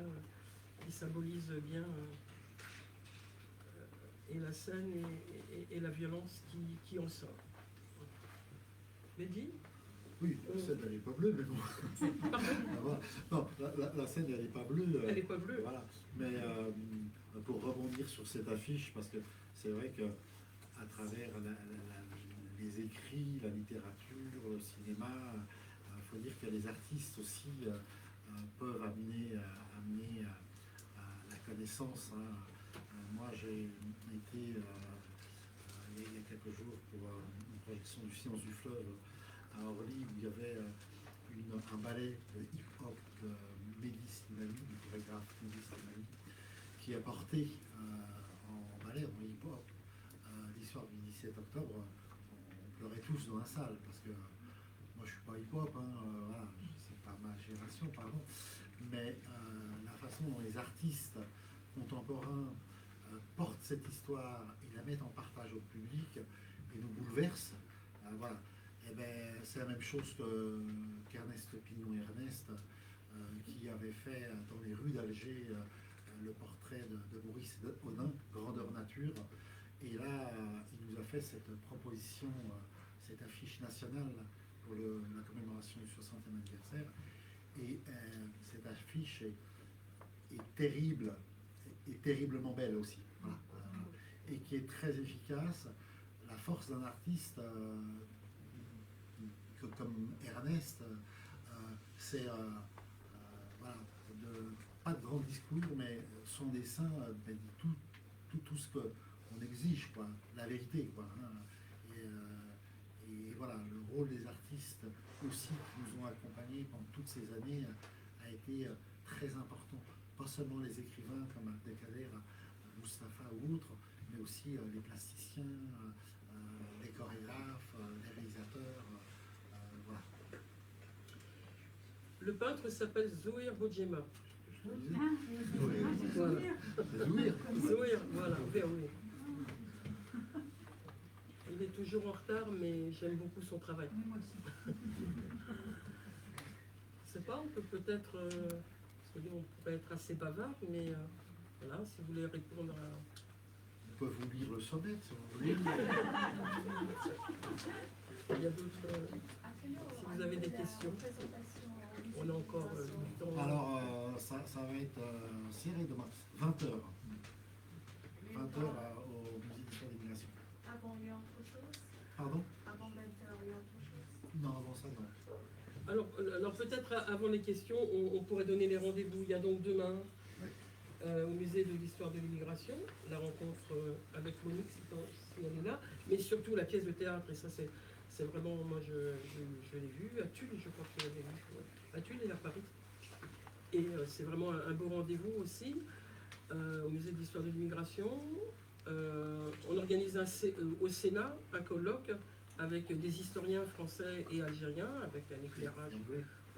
qui symbolise bien et la scène et la violence qui en sort. Mehdi ? Oui, la scène elle n'est pas bleue, mais bon. Non, la scène elle n'est pas bleue. Elle n'est pas bleue. Voilà. Mais pour rebondir sur cette affiche, parce que c'est vrai que à travers les écrits, la littérature, le cinéma, il faut dire que les artistes aussi peuvent amener à la connaissance. Moi, j'ai été il y a quelques jours pour une projection du Silence du fleuve à Orly, où il y avait un ballet de hip-hop de Mehdi Slimani, du chorégraphe Mehdi Slimani, qui a porté en ballet, en hip-hop, l'histoire du 17 octobre. On pleurait tous dans la salle, parce que moi je suis pas hip-hop, voilà, c'est pas ma génération, pardon, mais la façon dont les artistes contemporains portent cette histoire et la mettent en partage au public et nous bouleversent, voilà. Et ben, c'est la même chose qu'Ernest Pignon-Ernest, qui avait fait dans les rues d'Alger le portrait de Maurice Onin, grandeur nature. Et là, il nous a fait cette proposition, cette affiche nationale pour la commémoration du 60e anniversaire. Et cette affiche est terrible, et terriblement belle aussi. Voilà. Et qui est très efficace. La force d'un artiste comme Ernest, c'est voilà, pas de grands discours, mais son dessin dit tout ce qu'on exige, quoi, la vérité, quoi. Et voilà, le rôle des artistes aussi qui nous ont accompagnés pendant toutes ces années a été très important pas seulement les écrivains comme Abdelkader, Mustapha ou autres, mais aussi les plasticiens, les chorégraphes, les réalisateurs. Voilà. Le peintre s'appelle Zouhir Bojema. Voilà. Zouhir, voilà, oui. Il est toujours en retard, mais j'aime beaucoup son travail. Moi aussi. Je sais pas, on peut peut-être, parce que nous, on pourrait être assez bavard, mais voilà, si vous voulez répondre à... On peut vous lire le sonnet, si vous voulez. Il y a d'autres... si vous avez des questions, on a encore du temps. Alors, ça va être serré demain, 20h. 20h au musée d'histoire des migrations. Avant, il y a autre chose? Pardon? Avant 20h, il y a autre chose? Non, avant ça, non. Alors peut-être avant les questions, on pourrait donner les rendez-vous. Il y a donc demain au musée de l'histoire de l'immigration, la rencontre avec Monique, si elle est là, mais surtout la pièce de théâtre, et ça c'est vraiment, moi je l'ai vu, à Tulle, je crois que je l'avais vu, à Tulle et à Paris. Et c'est vraiment un beau rendez-vous aussi, au musée de l'histoire de l'immigration. On organise au Sénat un colloque avec des historiens français et algériens, avec un éclairage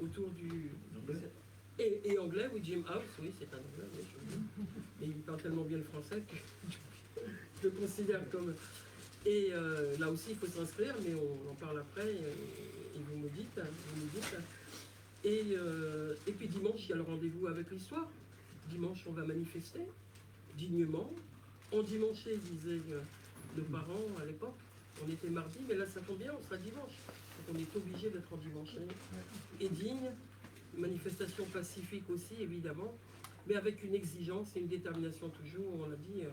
autour du... Et anglais, oui, Jim House, oui, c'est un anglais, oui, mais il parle tellement bien le français que je le considère comme... Et là aussi, il faut s'inscrire, mais on en parle après, et vous me dites. Et puis dimanche, il y a le rendez-vous avec l'histoire. Dimanche, on va manifester, dignement. Endimanché, disaient nos parents à l'époque. On était mardi, mais là, ça tombe bien, on sera dimanche. Donc on est obligé d'être endimanché. Et digne, manifestation pacifique aussi, évidemment, mais avec une exigence et une détermination toujours, on l'a dit,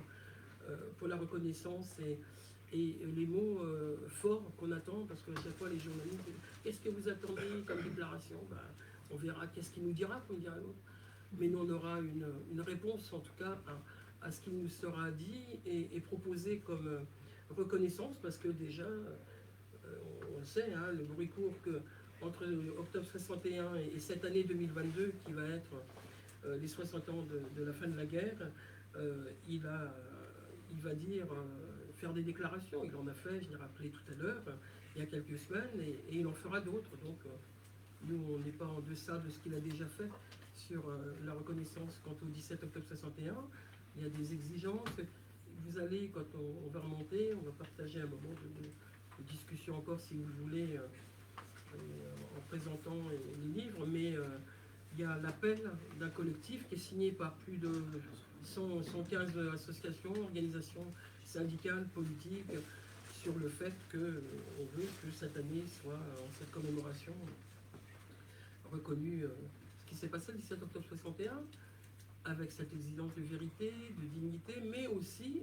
pour la reconnaissance et les mots forts qu'on attend, parce que à chaque fois les journalistes, qu'est-ce que vous attendez comme déclaration? On verra qu'est-ce qu'il nous dira, comme dirait l'autre. Mais nous, on aura une réponse, en tout cas, à ce qu'il nous sera dit et proposé comme reconnaissance, parce que déjà, on le sait, hein, le bruit court que entre octobre 61 et cette année 2022, qui va être les 60 ans de la fin de la guerre, il va dire, faire des déclarations. Il en a fait, je l'ai rappelé tout à l'heure, il y a quelques semaines, et il en fera d'autres. Donc, nous, on n'est pas en deçà de ce qu'il a déjà fait sur la reconnaissance quant au 17 octobre 61. Il y a des exigences. Vous allez, quand on va remonter, on va partager un moment de discussion encore, si vous voulez, en présentant les livres, mais il y a l'appel d'un collectif qui est signé par plus de 115 associations, organisations syndicales, politiques, sur le fait qu'on veut que cette année soit, en cette commémoration, reconnue ce qui s'est passé le 17 octobre 61, avec cette exigence de vérité, de dignité, mais aussi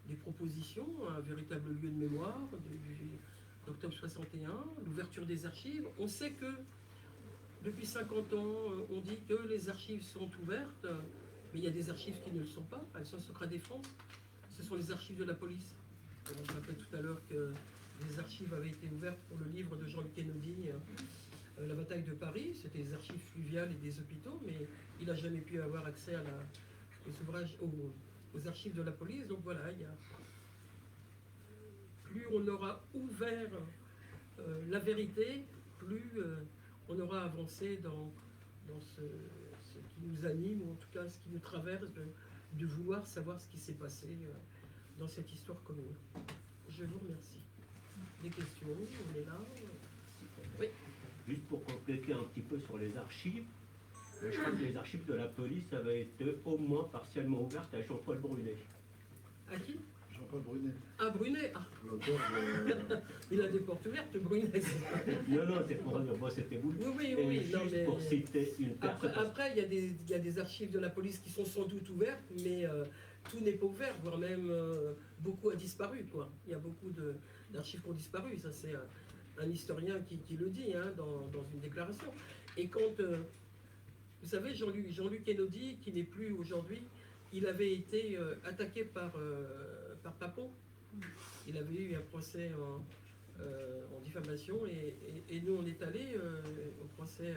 des propositions, un véritable lieu de mémoire d'octobre 61, l'ouverture des archives. On sait que depuis 50 ans, on dit que les archives sont ouvertes, mais il y a des archives qui ne le sont pas, elles sont secret défense. Ce sont les archives de la police. Je rappelais tout à l'heure que les archives avaient été ouvertes pour le livre de Jean-Luc Kennedy, La bataille de Paris. C'était les archives fluviales et des hôpitaux, mais il n'a jamais pu avoir accès aux ouvrages, aux archives de la police. Donc voilà, plus on aura ouvert la vérité, plus on aura avancé dans ce qui nous anime, ou en tout cas ce qui nous traverse, de vouloir savoir ce qui s'est passé dans cette histoire commune. Je vous remercie. Des questions, on est là. Oui. Juste pour compléter un petit peu sur les archives, je crois que les archives de la police avaient été au moins partiellement ouvertes à Jean-Paul Brunet. À qui? Jean-Paul Brunet. Ah, Brunet. Ah. L'auteur de... Il a des portes ouvertes, Brunet. Non, c'est pour dire, moi c'était vous. Oui, Et non, juste mais... pour citer une personne. Après, il y a des archives de la police qui sont sans doute ouvertes, mais tout n'est pas ouvert, voire même beaucoup a disparu, quoi. Il y a beaucoup d'archives qui ont disparu, ça c'est un historien qui le dit, hein, dans une déclaration. Et quand, vous savez, Jean-Luc Kennedy, qui n'est plus aujourd'hui, il avait été attaqué par Papon. Il avait eu un procès en diffamation, et nous on est allés au procès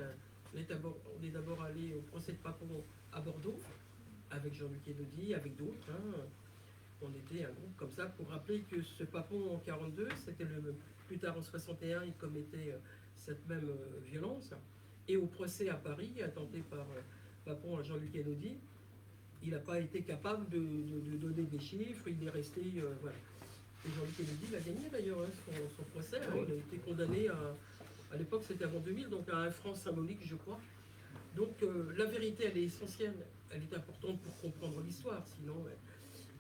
On est d'abord allé au procès de Papon à Bordeaux, avec Jean-Luc Hénody, avec d'autres. Hein. On était un groupe comme ça pour rappeler que ce Papon en 42, c'était plus tard en 61, il commettait cette même violence. Et au procès à Paris, attenté par Papon à Jean-Luc Hénody, il n'a pas été capable de donner des chiffres, il est resté. Voilà. Et Jean-Luc Hénody, il a gagné d'ailleurs hein, son procès. Hein, il a été condamné à l'époque, c'était avant 2000, donc à 1 franc symbolique, je crois. Donc la vérité, elle est essentielle, elle est importante pour comprendre l'histoire. Sinon,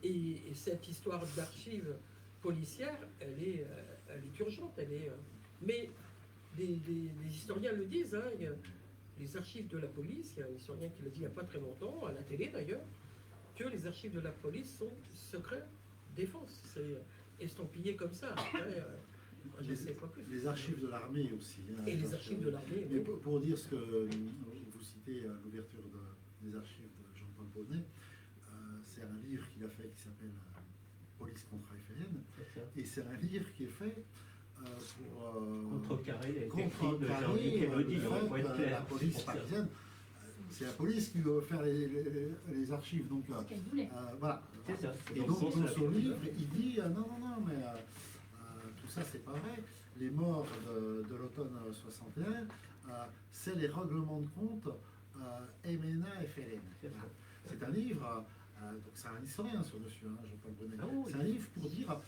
et cette histoire d'archives policières, elle est urgente. Mais des historiens le disent. Hein, les archives de la police, il y a un historien qui l'a dit il n'y a pas très longtemps, à la télé d'ailleurs, que les archives de la police sont secret défense. C'est estampillé comme ça. Après, je ne sais pas plus. Les archives de l'armée aussi. Hein, et les archives de l'armée. Mais Oui. pour dire ce que vous citez à l'ouverture des archives de Jean-Paul Bonnet, c'est un livre qu'il a fait qui s'appelle Police contre FLN. Et c'est un livre qui est fait pour contrecarrer les techniques de Jean-Luc Hénody, on va être clair. la police parisienne. C'est la police qui veut faire les archives. Donc, voilà. C'est ça. Et donc, dans son livre, il dit non, mais tout ça, c'est pas vrai. Les morts de l'automne 61, c'est les règlements de compte MNA-FLN. C'est un livre, donc c'est un historien sur monsieur, hein, Jean-Paul Bonnet. Ah oui. C'est un livre pour dire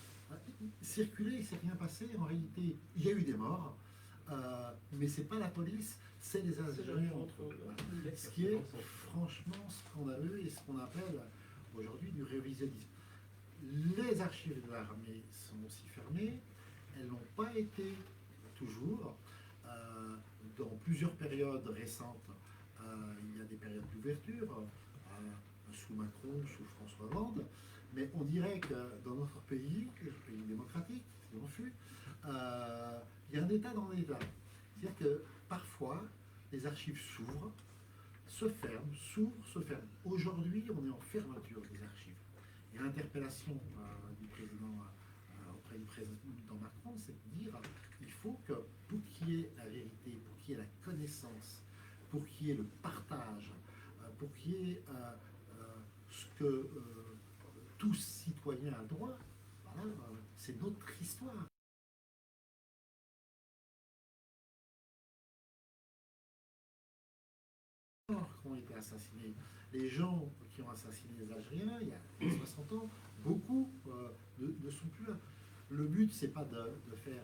circuler, il ne s'est rien passé. En réalité, il y a eu des morts, mais c'est pas la police, c'est les Algériens entre eux. Voilà. Ce qui est franchement scandaleux et ce qu'on appelle aujourd'hui du révisionnisme. Les archives de l'armée sont aussi fermées, elles n'ont pas été toujours. Dans plusieurs périodes récentes, il y a des périodes d'ouverture, sous Macron, sous François Hollande, mais on dirait que dans notre pays, le pays démocratique, si on fut, il y a un État dans l'État. C'est-à-dire que parfois, les archives s'ouvrent, se ferment, s'ouvrent, se ferment. Aujourd'hui, on est en fermeture des archives. Et l'interpellation du président auprès du président Macron, c'est de dire il faut que pour qu'il y ait la vérité, pour qu'il y ait la connaissance, pour qu'il y ait le partage, pour qu'il y ait ce que tout citoyen a droit, voilà, c'est notre histoire. Qui ont été assassinés, les gens qui ont assassiné les Algériens il y a 60 ans, beaucoup ne sont plus là. Le but, c'est pas de faire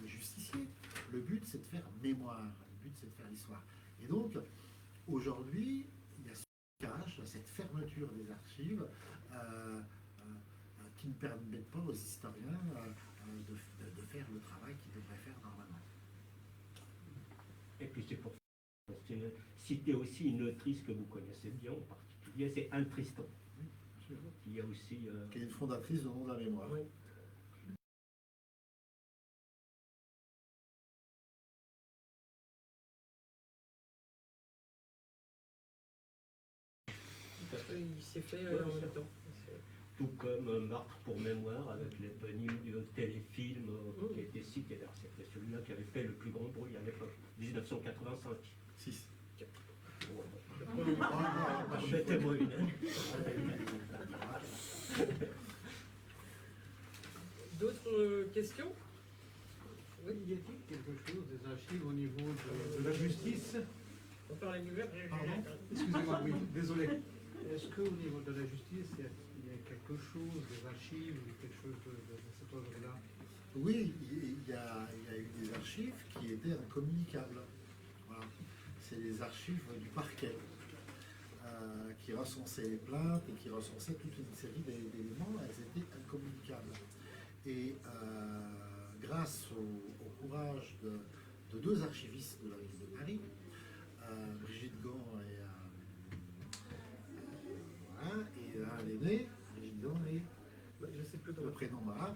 les justiciers, le but, c'est de faire mémoire, le but, c'est de faire l'histoire. Et donc, aujourd'hui, il y a ce blocage, cette fermeture des archives qui ne permettent pas aux historiens de faire le travail qu'ils devraient faire normalement. Et puis c'est pour citer aussi une autrice que vous connaissez bien en particulier, c'est Anne Tristan. Il y a aussi... qui est une fondatrice au nom de la mémoire. Oui. Il s'est fait en même temps. Tout comme Martre pour mémoire, avec l'éponyme du téléfilm qui a été cité. Alors, c'était celui-là qui avait fait le plus grand bruit à l'époque, 1985. 6. Mettez-moi une. D'autres questions? Oui, y a-t-il quelque chose des archives au niveau de la justice? On parle anglais. Pardon? Excusez-moi, oui, désolé. Est-ce qu'au niveau de la justice, il y a quelque chose des archives, quelque chose de cet ordre-là? Oui, il y a eu des archives qui étaient incommunicables. Voilà. C'est les archives du parquet qui recensaient les plaintes et qui recensaient toute une série d'éléments. Elles étaient incommunicables. Et grâce au courage de deux archivistes de la ville de Paris, Brigitte Gant et un l'aîné, Brigitte Gant et Je ne sais plus le comment. prénom Marat,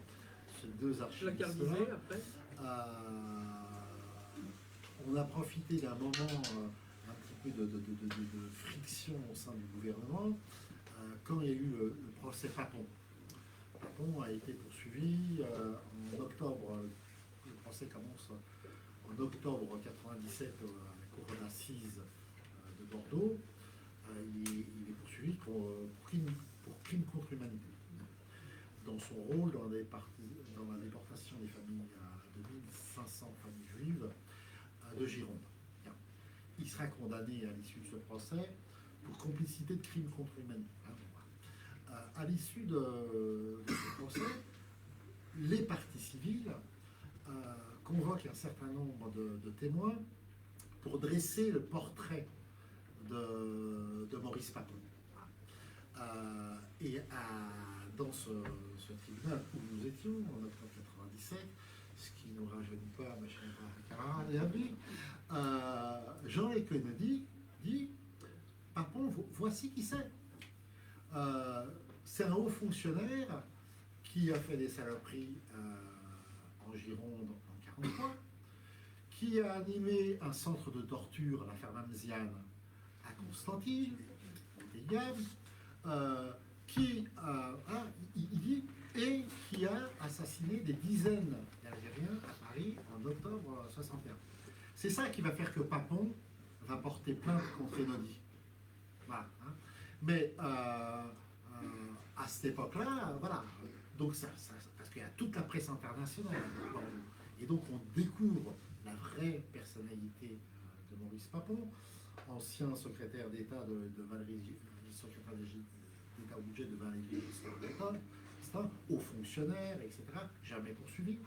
ces deux archivistes Placardisé après. on a profité d'un moment un petit peu de friction au sein du gouvernement quand il y a eu le procès Papon. Papon a été poursuivi en octobre. Le procès commence en octobre 1997 à la cour d'assises de Bordeaux. Il est poursuivi pour crime contre l'humanité, dans son rôle dans la déportation des familles de 1500 familles juives de Gironde. Bien. Il sera condamné à l'issue de ce procès pour complicité de crime contre l'humanité. À l'issue de ce procès, les parties civiles convoquent un certain nombre de témoins pour dresser le portrait de Maurice Papon. Dans ce tribunal où nous étions, en octobre 1997, ce qui ne nous rajeunit pas, ma chère camarade et amie, Jean-Luc Kennedy dit « Papon, voici qui c'est. C'est un haut fonctionnaire qui a fait des saloperies en Gironde en 1943, qui a animé un centre de torture, la Fernandesiane, à Constantine, au Dégame, et qui a assassiné des dizaines d'Algériens à Paris en octobre 61. C'est ça qui va faire que Papon va porter plainte contre Kennedy. Voilà. Hein. Mais à cette époque-là, voilà. Donc parce qu'il y a toute la presse internationale. Et donc on découvre la vraie personnalité de Maurice Papon, ancien secrétaire d'État de Valéry, secrétaire d'État au budget de Valéry Giscard, haut fonctionnaire, etc., jamais poursuivi.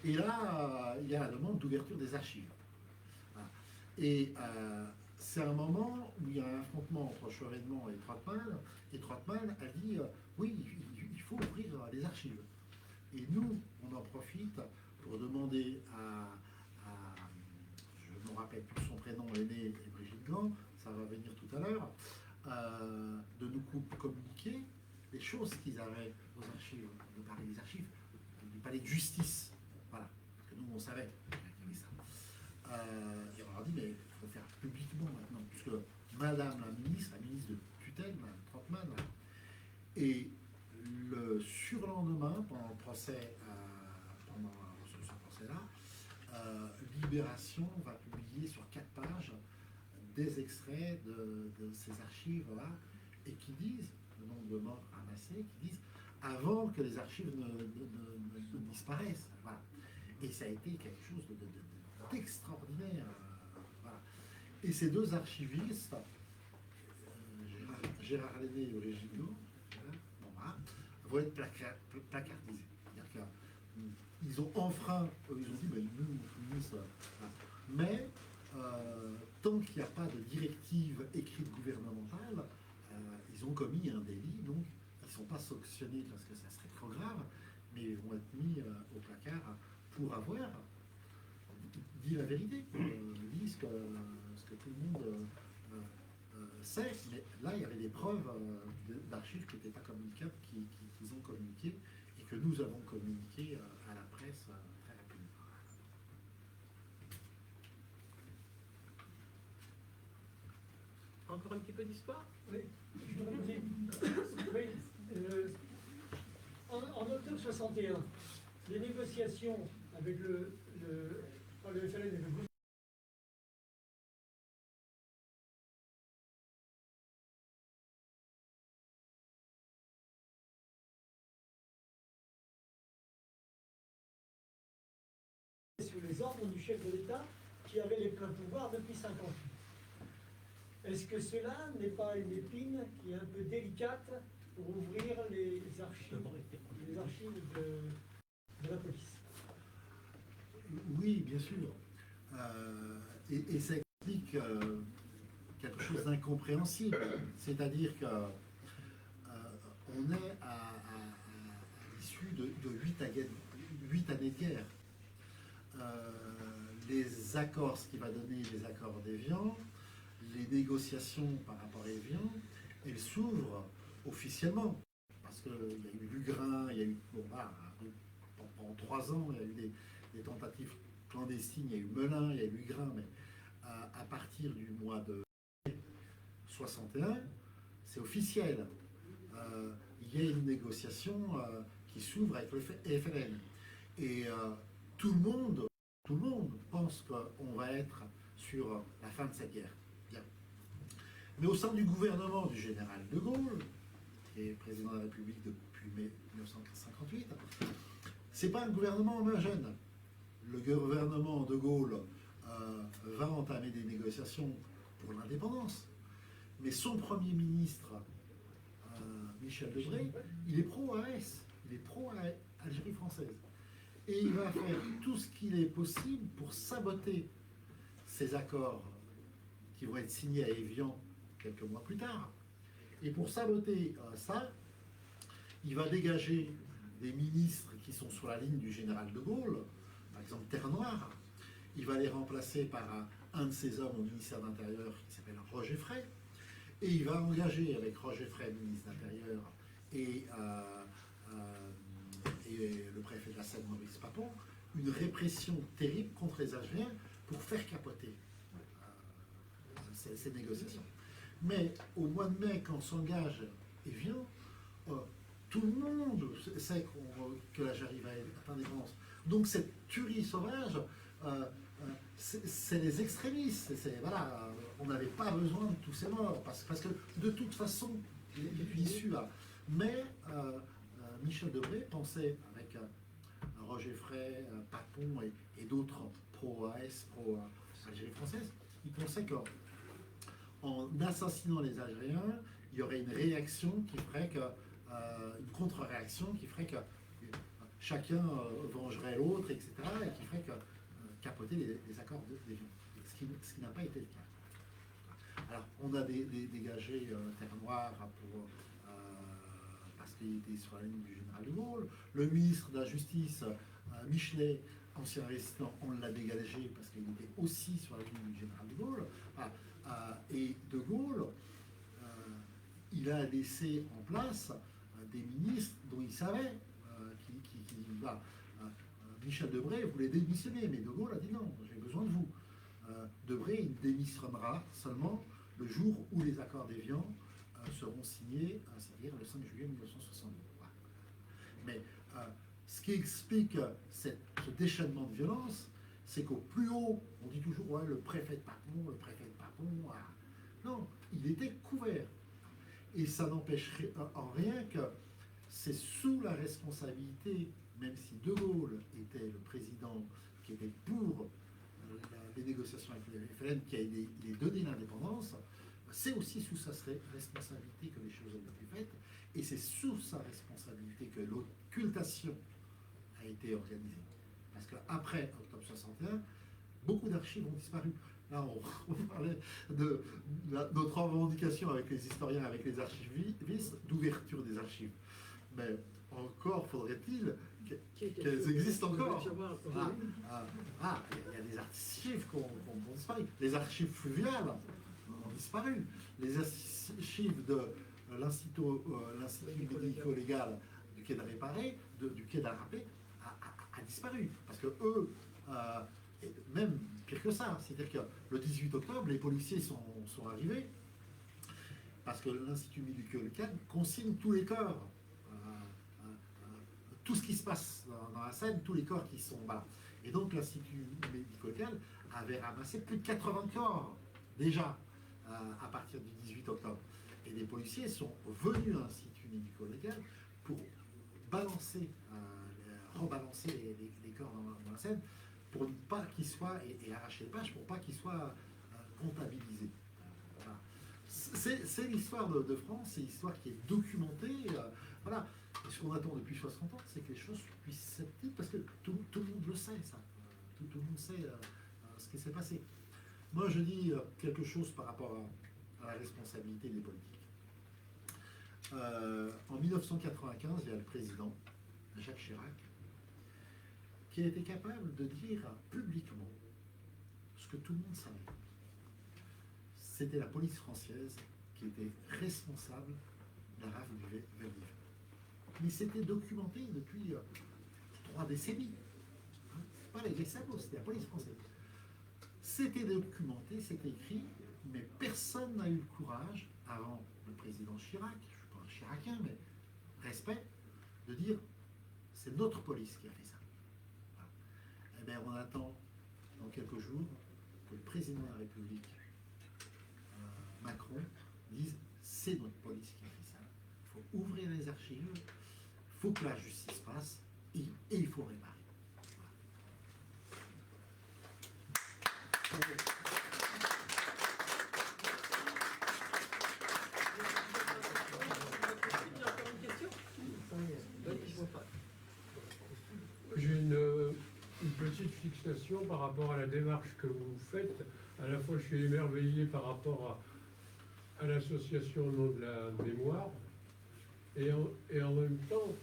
Et là, il y a la demande d'ouverture des archives. Voilà. Et c'est un moment où il y a un affrontement entre Chevènement et Trottmann a dit oui, il faut ouvrir les archives. Et nous, on en profite pour demander je ne me rappelle plus son prénom, l'aîné et Brigitte Gand, ça va venir tout à l'heure, de nous communiquer les choses qu'ils avaient aux archives de Paris, les archives du palais de justice. Voilà, parce que nous, on savait qu'il y avait ça. Et on leur dit, mais il faut faire publiquement maintenant, puisque Madame la ministre de tutelle, Madame Trottmann, et le surlendemain, pendant le procès, pendant ce procès-là, Libération va publier sur 4 pages des extraits de ces archives-là, et qui disent, le nombre de morts ramassés, qui disent, avant que les archives ne disparaissent. Voilà. Et ça a été quelque chose d'extraordinaire. Voilà. Et ces deux archivistes, Gérard Lenné et Brigitte Gand, vont être placardisés. C'est-à-dire qu'ils ont enfreint, ils ont dit, mais tant qu'il n'y a pas de directive écrite gouvernementale, ils ont commis un délit, donc ils ne sont pas sanctionnés parce que ça serait trop grave, mais ils vont être mis au placard pour avoir dit la vérité, dit ce que tout le monde sait, mais là il y avait des preuves d'archives qui n'étaient pas communicables, qu'ils ont communiquées et que nous avons communiquées à la presse très rapidement. Encore un petit peu d'histoire? Oui, je voudrais vous dire. Oui, en octobre 61, les négociations avec le FLN et le gouvernement sous les ordres du chef de l'État qui avait les pleins pouvoirs depuis 58. Est-ce que cela n'est pas une épine qui est un peu délicate pour ouvrir les archives de la police? Oui, bien sûr. Et ça explique quelque chose d'incompréhensible. C'est-à-dire que on est à l'issue de 8 années de guerre. Les accords, ce qui va donner les accords d'Évian, les négociations par rapport à Évian, elles s'ouvrent officiellement. Parce qu'il y a eu Lugrin, il y a eu, pendant 3 ans, il y a eu des tentatives clandestines, il y a eu Melun, il y a eu Lugrin, mais à partir du mois de 61, c'est officiel. Il y a une négociation qui s'ouvre avec le FLN. Et tout le monde tout le monde pense qu'on va être sur la fin de cette guerre. Bien. Mais au sein du gouvernement du général de Gaulle, qui est président de la République depuis mai 1958, c'est pas un gouvernement homogène. Le gouvernement de Gaulle va entamer des négociations pour l'indépendance, mais son Premier ministre, Michel Debré, il est pro-AS, il est pro-Algérie française. Et il va faire tout ce qu'il est possible pour saboter ces accords qui vont être signés à Évian quelques mois plus tard. Et pour saboter ça, il va dégager des ministres qui sont sur la ligne du général de Gaulle, par exemple Terre-Noire. Il va les remplacer par un de ses hommes au ministère de l'Intérieur qui s'appelle Roger Frey. Et il va engager avec Roger Frey, ministre de l'Intérieur, et le préfet de la Seine, Maurice Papon, une répression terrible contre les Algériens pour faire capoter ces négociations. Mais au mois de mai, quand s'engage Évian, tout le monde sait que l'Algérie va être indépendante. Donc cette tuerie sauvage, c'est les extrémistes. Voilà, on n'avait pas besoin de tous ces morts, parce que de toute façon, l'issue là. Mais Michel Debré pensait, avec Roger Frey, Papon et d'autres pro-AS, pro-Algérie française, il pensait qu'en assassinant les Algériens, il y aurait une réaction qui ferait que, une contre-réaction qui ferait que chacun vengerait l'autre, etc., et qui ferait que capoter les accords d'Évian, ce qui n'a pas été le cas. Alors, on a dégagé Terre Noire parce qu'il était sur la ligne du général de Gaulle. Le ministre de la Justice, Michelet, ancien résistant, on l'a dégagé parce qu'il était aussi sur la ligne du général de Gaulle. Et de Gaulle, il a laissé en place des ministres dont il savait Michel Debré voulait démissionner, mais De Gaulle a dit non, j'ai besoin de vous. Debré, il démissionnera seulement le jour où les accords d'Évian seront signés, c'est-à-dire le 5 juillet 1962. Voilà. Mais ce qui explique ce déchaînement de violence, c'est qu'au plus haut, on dit toujours ouais, le préfet de Papon, le préfet de Papon. Voilà. Non, il était couvert. Et ça n'empêcherait en rien que c'est sous la responsabilité, même si De Gaulle était le président qui était pour les négociations avec le FLN, qui a donné l'indépendance, c'est aussi sous sa responsabilité que les choses ont été faites, et c'est sous sa responsabilité que l'occultation a été organisée. Parce qu'après octobre 61, beaucoup d'archives ont disparu. Là, on parlait de notre revendication avec les historiens, avec les archivistes, d'ouverture des archives. Mais encore faudrait-il qu'elles existent encore. Il y a des archives qui ont disparu. Les archives fluviales ont disparu. Les archives de l'Institut médico-légal du quai d'Arrépé du quai d'Arrépé a disparu. Parce que eux, même pire que ça, c'est-à-dire que le 18 octobre, les policiers sont arrivés parce que l'Institut médico-légal consigne tous les corps. Tout ce qui se passe dans la Seine, tous les corps qui sont là. Et donc l'Institut médico-légal avait ramassé plus de 80 corps déjà à partir du 18 octobre. Et les policiers sont venus à l'Institut médico-légal pour rebalancer les corps dans la Seine pour ne pas qu'ils soient, et arracher les pages pour pas qu'ils soient comptabilisés. Voilà. C'est l'histoire de France, c'est l'histoire qui est documentée. Voilà. Et ce qu'on attend depuis 60 ans, c'est que les choses puissent être dites, parce que tout le monde le sait, ça. Tout le monde sait ce qui s'est passé. Moi, je dis quelque chose par rapport à la responsabilité des politiques. En 1995, il y a le président, Jacques Chirac, qui a été capable de dire publiquement ce que tout le monde savait. C'était la police française qui était responsable de la rafle du Veldiv. Mais c'était documenté depuis 3 décennies. Pas les Gestapo, c'était la police française. C'était documenté, c'était écrit, mais personne n'a eu le courage, avant le président Chirac, je ne suis pas un chiracien, mais respect, de dire c'est notre police qui a fait ça. Voilà. Eh bien, on attend dans quelques jours, que le président de la République, Macron, dise c'est notre police qui a fait ça. Il faut ouvrir les archives, il faut que la justice passe et il faut réparer. Voilà. J'ai une petite fixation par rapport à la démarche que vous faites. À la fois, je suis émerveillé par rapport à l'association au nom de la mémoire, et en même temps,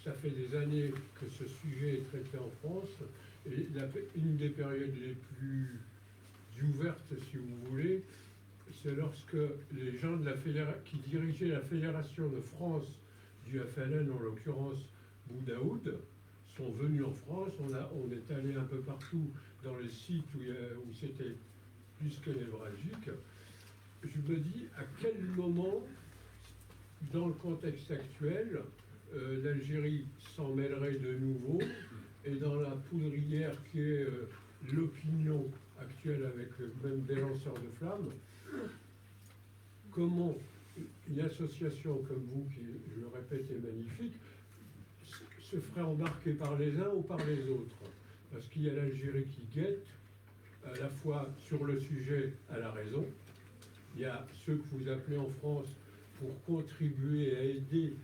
ça fait des années que ce sujet est traité en France, et une des périodes les plus ouvertes, si vous voulez, c'est lorsque les gens de qui dirigeaient la Fédération de France du FLN, en l'occurrence Boudaoud, sont venus en France. On est allé un peu partout dans les sites où c'était plus que névralgique. Je me dis, à quel moment, dans le contexte actuel, l'Algérie s'en mêlerait de nouveau, et dans la poudrière qui est l'opinion actuelle avec même des lanceurs de flammes, comment une association comme vous, qui, je le répète, est magnifique, se ferait embarquer par les uns ou par les autres? Parce qu'il y a l'Algérie qui guette, à la fois sur le sujet à la raison. Il y a ceux que vous appelez en France pour contribuer à aider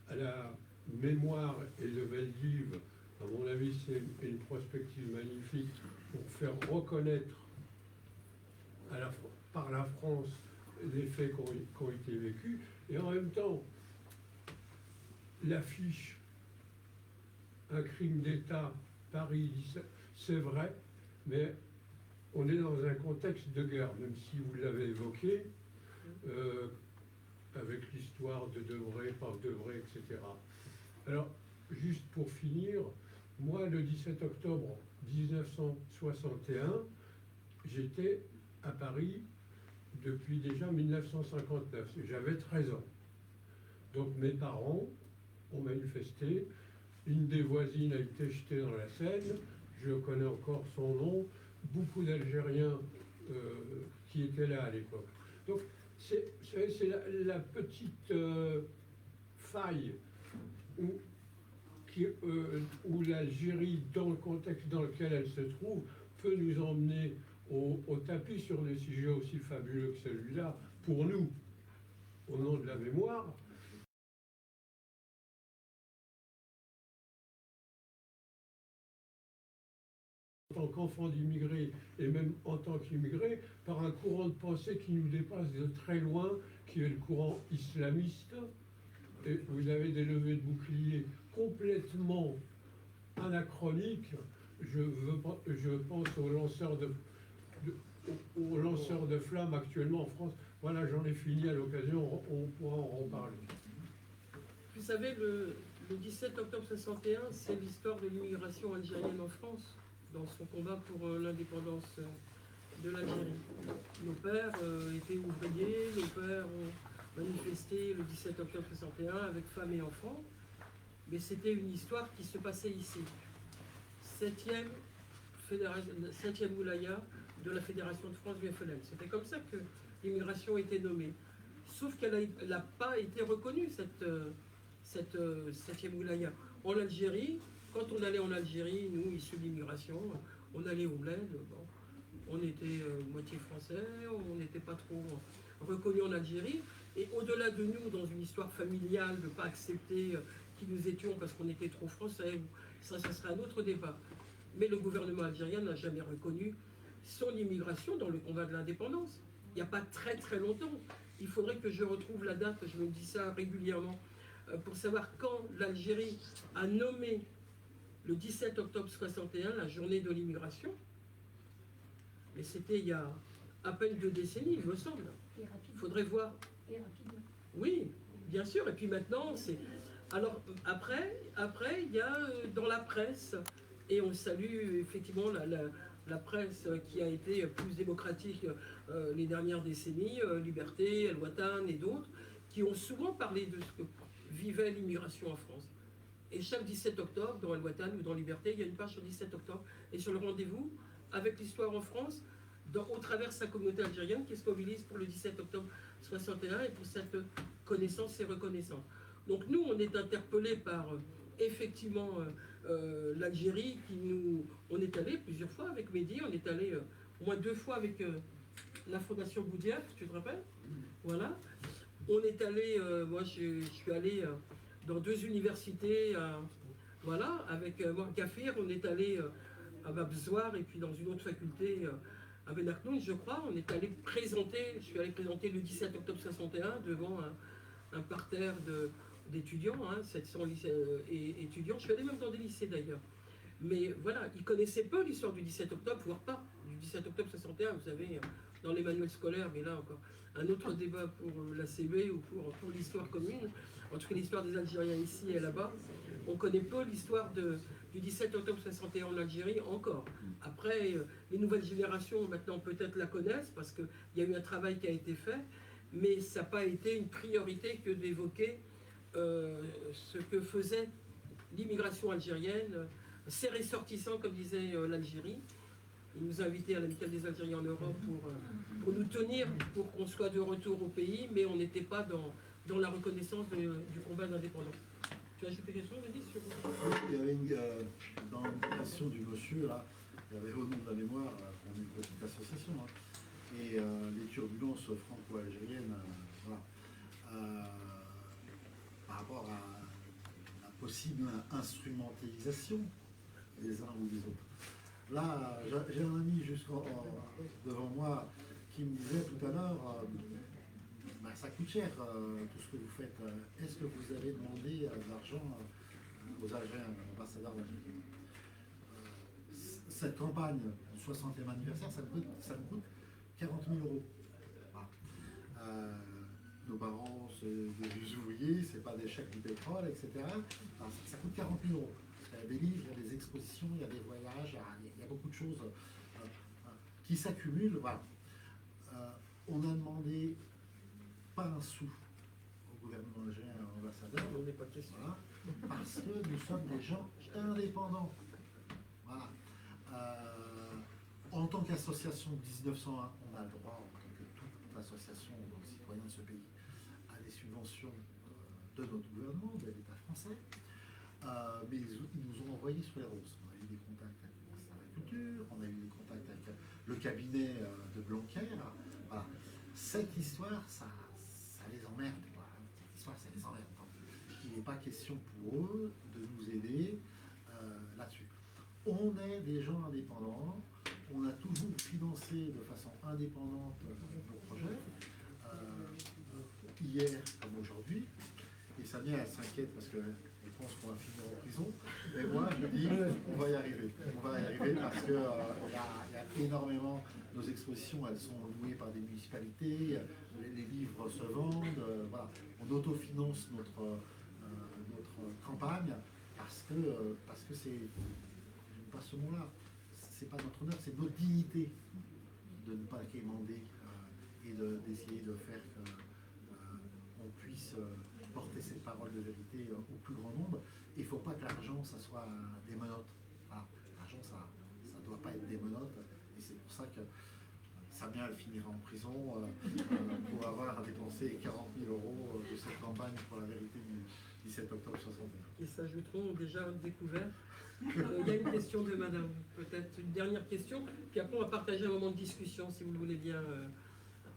à la mémoire et le Veldiv. À mon avis, c'est une prospective magnifique pour faire reconnaître par la France les faits qui ont été vécus. Et en même temps, l'affiche un crime d'État, Paris, c'est vrai, mais on est dans un contexte de guerre, même si vous l'avez évoqué, avec l'histoire de Devray, pas Devray, etc. Alors, juste pour finir, moi, le 17 octobre 1961, j'étais à Paris depuis déjà 1959. J'avais 13 ans. Donc mes parents ont manifesté. Une des voisines a été jetée dans la Seine. Je connais encore son nom. Beaucoup d'Algériens qui étaient là à l'époque. Donc c'est la petite faille où l'Algérie, dans le contexte dans lequel elle se trouve, peut nous emmener au tapis sur des sujets aussi fabuleux que celui-là, pour nous, au nom de la mémoire. En tant qu'enfant d'immigrés, et même en tant qu'immigrés, par un courant de pensée qui nous dépasse de très loin, qui est le courant islamiste. Et vous avez des levées de boucliers complètement anachroniques. Je pense aux lanceurs de flammes actuellement en France. Voilà, j'en ai fini. À l'occasion, on pourra en reparler. Vous savez, le 17 octobre 61, c'est l'histoire de l'immigration algérienne en France, dans son combat pour l'indépendance de l'Algérie. Nos pères étaient ouvriers, nos pères ont manifesté le 17 octobre 61 avec femmes et enfants, mais c'était une histoire qui se passait ici. 7e Moulaya de la Fédération de France du FLN. C'était comme ça que l'immigration était nommée. Sauf qu'elle n'a pas été reconnue, cette 7e Moulaya. En Algérie, quand on allait en Algérie, nous, issus de l'immigration, on allait au bled, bon, on était moitié français, on n'était pas trop reconnus en Algérie. Et au-delà de nous, dans une histoire familiale, de ne pas accepter qui nous étions parce qu'on était trop français, ça serait un autre débat. Mais le gouvernement algérien n'a jamais reconnu son immigration dans le combat de l'indépendance. Il n'y a pas très très longtemps. Il faudrait que je retrouve la date, je me dis ça régulièrement, pour savoir quand l'Algérie a nommé le 17 octobre 61 la journée de l'immigration. Mais c'était il y a à peine 2 décennies, il me semble. Il faudrait voir. Et rapidement. Oui, bien sûr. Et puis maintenant, c'est... Alors après, il y a dans la presse, et on salue effectivement la presse qui a été plus démocratique les dernières décennies, Liberté, El Watan et d'autres, qui ont souvent parlé de ce que vivait l'immigration en France. Et chaque 17 octobre, dans El-Watan ou dans Liberté, il y a une page sur 17 octobre. Et sur le rendez-vous avec l'histoire en France, au travers de sa communauté algérienne qui se mobilise pour le 17 octobre 61 et pour cette connaissance et reconnaissance. Donc nous, on est interpellés par effectivement l'Algérie qui nous... On est allé plusieurs fois avec Mehdi, on est allé au moins 2 fois avec la Fondation Boudiaf, tu te rappelles? Voilà. On est allé, moi je suis allé dans 2 universités, voilà, avec Mor Kafir, on est allé à Babzoar et puis dans une autre faculté à Benaknoun, je crois, on est allé présenter, je suis allé présenter le 17 octobre 61 devant un parterre d'étudiants, 700 étudiants, je suis allé même dans des lycées d'ailleurs. Mais voilà, ils connaissaient peu l'histoire du 17 octobre, voire pas, du 17 octobre 61, vous savez, dans les manuels scolaires, mais là encore, un autre débat pour la CB ou pour l'histoire commune, en tout cas l'histoire des Algériens ici et là-bas. On connaît peu l'histoire du 17 octobre 61 en Algérie encore. Après, les nouvelles générations maintenant peut-être la connaissent parce qu'il y a eu un travail qui a été fait, mais ça n'a pas été une priorité que d'évoquer ce que faisait l'immigration algérienne, ses ressortissants, comme disait l'Algérie. Il nous a invités à l'amicale des Algériens en Europe pour nous tenir, pour qu'on soit de retour au pays, mais on n'était pas dans la reconnaissance du combat d'indépendance. Tu as ajouté quelque chose, Mehdi, sur... Il y avait dans l'invitation du monsieur, là, il y avait au nom de la mémoire, on est une petite association, et les turbulences franco-algériennes, voilà, par rapport à la possible instrumentalisation des uns ou des autres. Là, j'ai un ami devant moi qui me disait tout à l'heure, ça coûte cher tout ce que vous faites. Est-ce que vous avez demandé de l'argent aux Algériens, aux ambassadeurs d'Algérie? Cette campagne du 60e anniversaire, ça me coûte 40 000 euros. Voilà. Nos parents, c'est des ouvriers, c'est pas des chèques du pétrole, etc. Alors, ça coûte 40 000 euros. Il y a des livres, il y a des expositions, il y a des voyages, il y a beaucoup de choses qui s'accumulent. Voilà. On a demandé pas un sou au gouvernement algérien et à l'ambassadeur, voilà, parce que nous sommes des gens indépendants. Voilà. En tant qu'association de 1901, on a le droit, en tant que toute association, donc citoyens de ce pays, à des subventions de notre gouvernement, de l'État français. Mais ils nous ont envoyés sur les roses. On a eu des contacts avec le ministère de l'Agriculture, on a eu des contacts avec le cabinet de Blanquer. Voilà. Cette histoire, ça les emmerde. Voilà. Cette histoire, ça les emmerde. Donc, il n'est pas question pour eux de nous aider là-dessus. On est des gens indépendants. On a toujours financé de façon indépendante nos projets. Hier comme aujourd'hui. Et Samia, elle s'inquiète parce qu'elle pense qu'on va finir en prison. Et moi, je me dis, on va y arriver. On va y arriver parce qu'il y a énormément, nos expositions, elles sont louées par des municipalités, les livres se vendent, voilà. On autofinance notre campagne parce que c'est, pas ce mot-là, c'est pas notre honneur, c'est notre dignité de ne pas quémander et d'essayer de faire qu'on puisse porter cette parole de vérité au plus grand nombre. Il ne faut pas que l'argent, ça soit des menottes. Voilà. L'argent, ça ne doit pas être des menottes. Et c'est pour ça que Samia, elle finira en prison pour avoir dépensé 40 000 euros de cette campagne pour la vérité du 17 octobre 61. Ils s'ajouteront déjà découvert. Il y a une question de madame, peut-être une dernière question, puis après on va partager un moment de discussion, si vous le voulez bien,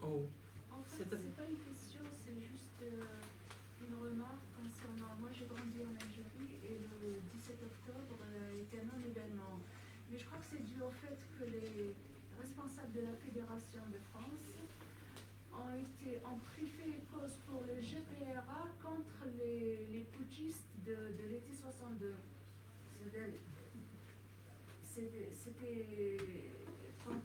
en haut. En fait, c'est pas une question, c'est juste une remarque concernant. Moi, j'ai grandi en Algérie et le 17 octobre était un événement. Mais je crois que c'est dû au fait que les responsables de la Fédération de France ont pris fait et cause pour le GPRA contre les putschistes de l'été 62. C'était quand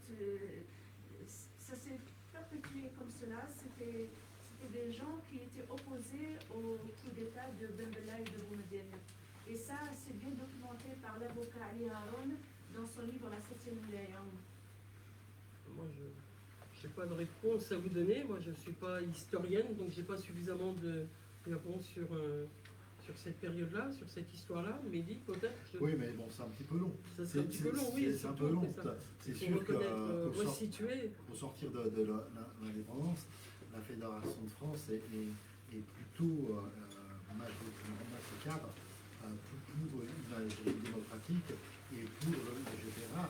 ça s'est perpétué comme cela, c'était des gens qui étaient opposés au coup d'État de Ben Bella et de Boumediene. Et ça, c'est bien documenté par l'avocat Ali Haroun dans son livre La 7e wilaya. Moi, je n'ai pas de réponse à vous donner. Moi, je ne suis pas historienne, donc je n'ai pas suffisamment de réponses sur cette période-là, sur cette histoire-là, Mehdi, peut-être Oui, mais bon, c'est un petit peu long. ça serait un petit peu long, oui. C'est un surtout, peu long. c'est ça. C'est Il faut sûr que reconnaître, pour resituer. sortir de l'indépendance, la Fédération de France est plutôt, en ce cadre, pour une Algérie démocratique et pour le GPRA.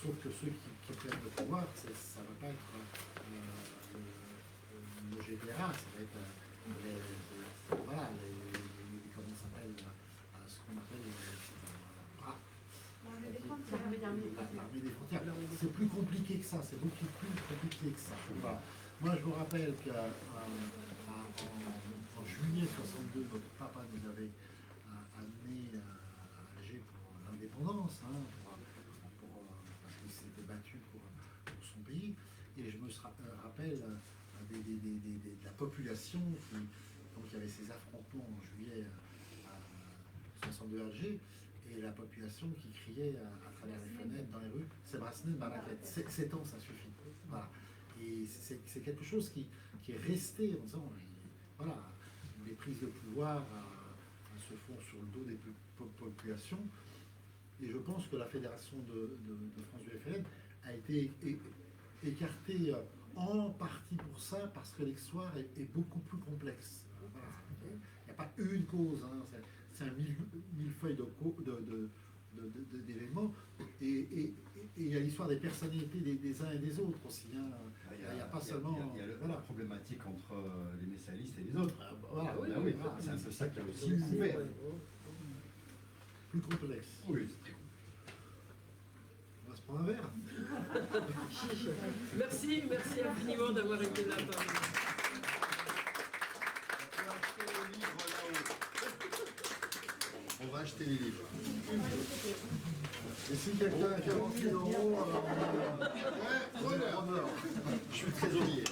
Sauf que ceux qui prennent le pouvoir, ça ne va pas être le GPRA, ça va être voilà, comment ça s'appelle, ce qu'on appelle L'armée des frontières. l'armée des frontières. C'est plus compliqué que ça, c'est beaucoup plus compliqué que ça. Voilà. Moi, je vous rappelle qu'en juillet 62, notre papa nous avait amené à Alger pour l'indépendance, hein, parce qu'il s'était battu pour son pays. Et je me rappelle de la population donc il y avait ces affrontements en juillet 62 à Alger, et la population qui criait à travers les fenêtres dans les rues, c'est Brasnem, Baraket. 7 ans, ça suffit. Voilà. Et c'est quelque chose qui est resté en disant, voilà, les prises de pouvoir se font sur le dos des populations. Et je pense que la Fédération de France du FLN a été écartée en partie pour ça, parce que l'histoire est beaucoup plus complexe. Voilà. Il n'y a pas une cause, hein. C'est un millefeuille d'événements, et il y a l'histoire des personnalités des uns et des autres aussi. Hein. Il n'y a pas seulement... Il y a la problématique entre les messialistes et les autres. Voilà, Ah, oui, oui, voilà. c'est un peu ça qui a aussi ouvert. Plus complexe. Oui. On va se prendre un verre. Merci infiniment d'avoir été là parmi nous. On va acheter les livres. Et si quelqu'un a 40 000 euros, Ouais, je suis trésorier.